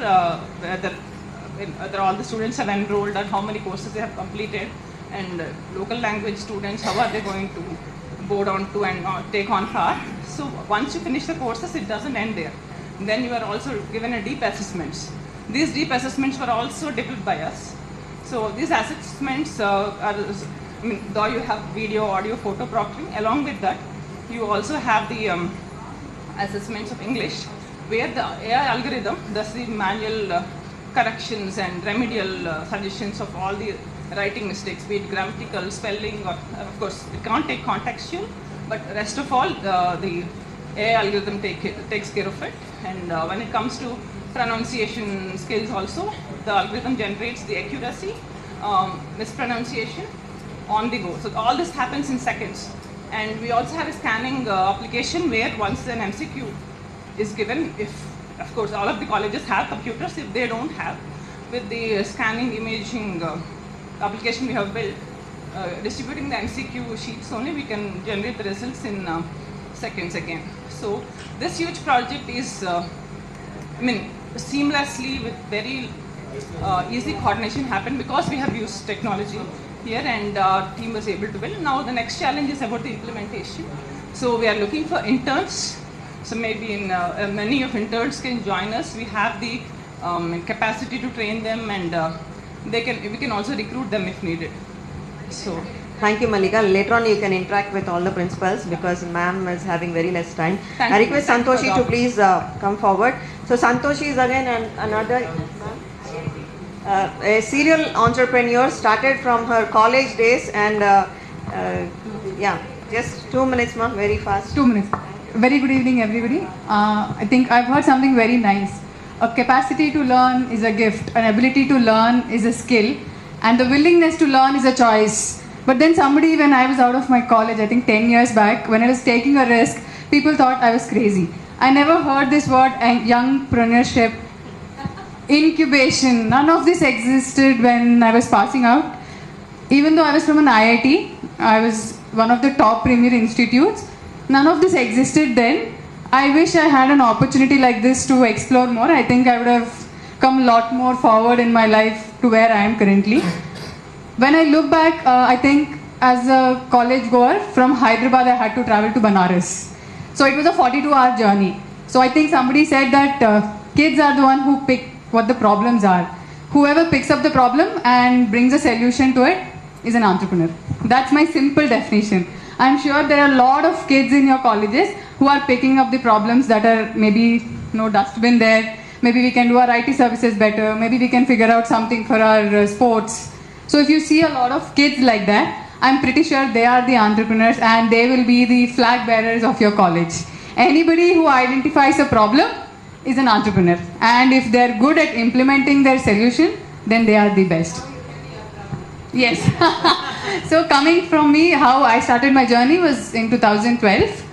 whether all the students have enrolled or how many courses they have completed, and local language students, how are they going to board on to and take on par. So once you finish the courses, it doesn't end there. Then you are also given a deep assessments. These deep assessments were also developed by us. So these assessments are, though you have video, audio, photo proctoring, along with that, you also have the assessments of English, where the AI algorithm does the manual corrections and remedial suggestions of all the writing mistakes, be it grammatical, spelling, or of course it can't take contextual, but rest of all the AI algorithm takes care of it. And when it comes to pronunciation skills also, the algorithm generates the accuracy, mispronunciation on the go. So all this happens in seconds. And we also have a scanning application where once an MCQ is given, if of course all of the colleges have computers, if they don't have, with the scanning imaging application we have built, distributing the MCQ sheets only, we can generate the results in seconds again. So this huge project is, seamlessly with very easy coordination happened because we have used technology here, and our team was able to build. Now the next challenge is about the implementation. So we are looking for interns. So maybe many of interns can join us. We have the capacity to train them, and we can also recruit them if needed. So thank you, Malika. Later on you can interact with all the principals because ma'am is having very less time. I request Santoshi to please come forward. So Santoshi is again another a serial entrepreneur, started from her college days, and yeah, just 2 minutes, ma'am, very fast. 2 minutes. Very good evening, everybody. I think I've heard something very nice. A capacity to learn is a gift, an ability to learn is a skill, and the willingness to learn is a choice. But then somebody, when I was out of my college, I think 10 years back, when I was taking a risk, people thought I was crazy. I never heard this word, youngpreneurship, incubation, none of this existed when I was passing out. Even though I was from an IIT, I was one of the top premier institutes, none of this existed then. I wish I had an opportunity like this to explore more. I think I would have come a lot more forward in my life to where I am currently. When I look back, I think as a college goer from Hyderabad, I had to travel to Banaras. So it was a 42-hour journey. So I think somebody said that kids are the one who pick what the problems are. Whoever picks up the problem and brings a solution to it is an entrepreneur. That's my simple definition. I'm sure there are a lot of kids in your colleges who are picking up the problems that are maybe no dustbin there, maybe we can do our IT services better, maybe we can figure out something for our sports. So if you see a lot of kids like that, I'm pretty sure they are the entrepreneurs and they will be the flag bearers of your college. Anybody who identifies a problem is an entrepreneur, and if they're good at implementing their solution, then they are the best. Yes. So coming from me, how I started my journey was in 2012.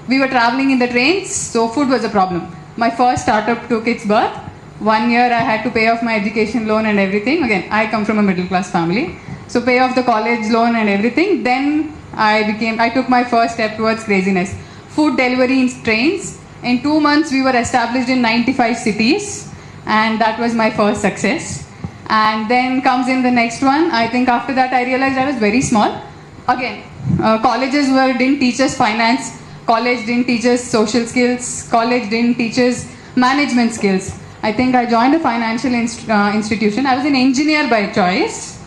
We were traveling in the trains, so food was a problem. My first startup took its birth. 1 year I had to pay off my education loan and everything. Again, I come from a middle class family. So pay off the college loan and everything. Then I took my first step towards craziness. Food delivery in trains. In 2 months we were established in 95 cities, and that was my first success. And then comes in the next one. I think after that I realized I was very small. Again, colleges didn't teach us finance. College didn't teach us social skills. College didn't teach us management skills. I think I joined a financial institution. I was an engineer by choice.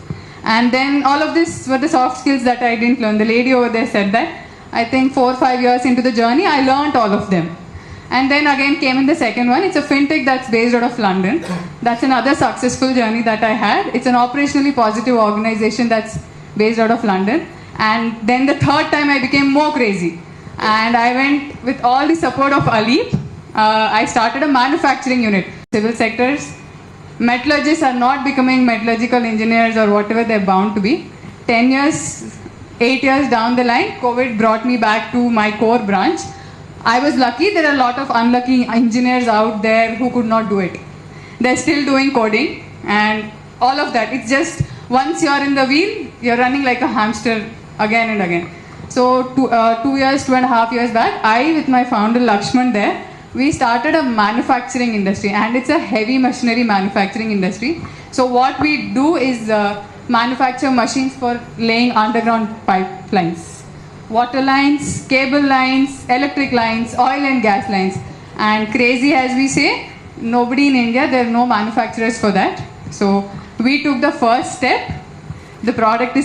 And then all of this were the soft skills that I didn't learn. The lady over there said that. I think 4 or 5 years into the journey, I learned all of them. And then again came in the second one. It's a fintech that's based out of London. That's another successful journey that I had. It's an operationally positive organization that's based out of London. And then the third time I became more crazy. And I went with all the support of ALEAP. I started a manufacturing unit. Civil sectors, metallurgists are not becoming metallurgical engineers or whatever they're bound to be. 10 years, 8 years down the line, COVID brought me back to my core branch. I was lucky. There are a lot of unlucky engineers out there who could not do it. They're still doing coding and all of that. It's just once you're in the wheel, you're running like a hamster again and again. So 2.5 years back, I with my founder Lakshman there, we started a manufacturing industry, and it's a heavy machinery manufacturing industry. So what we do is manufacture machines for laying underground pipelines, water lines, cable lines, electric lines, oil and gas lines. And crazy as we say, nobody in India, there are no manufacturers for that. So we took the first step. The product is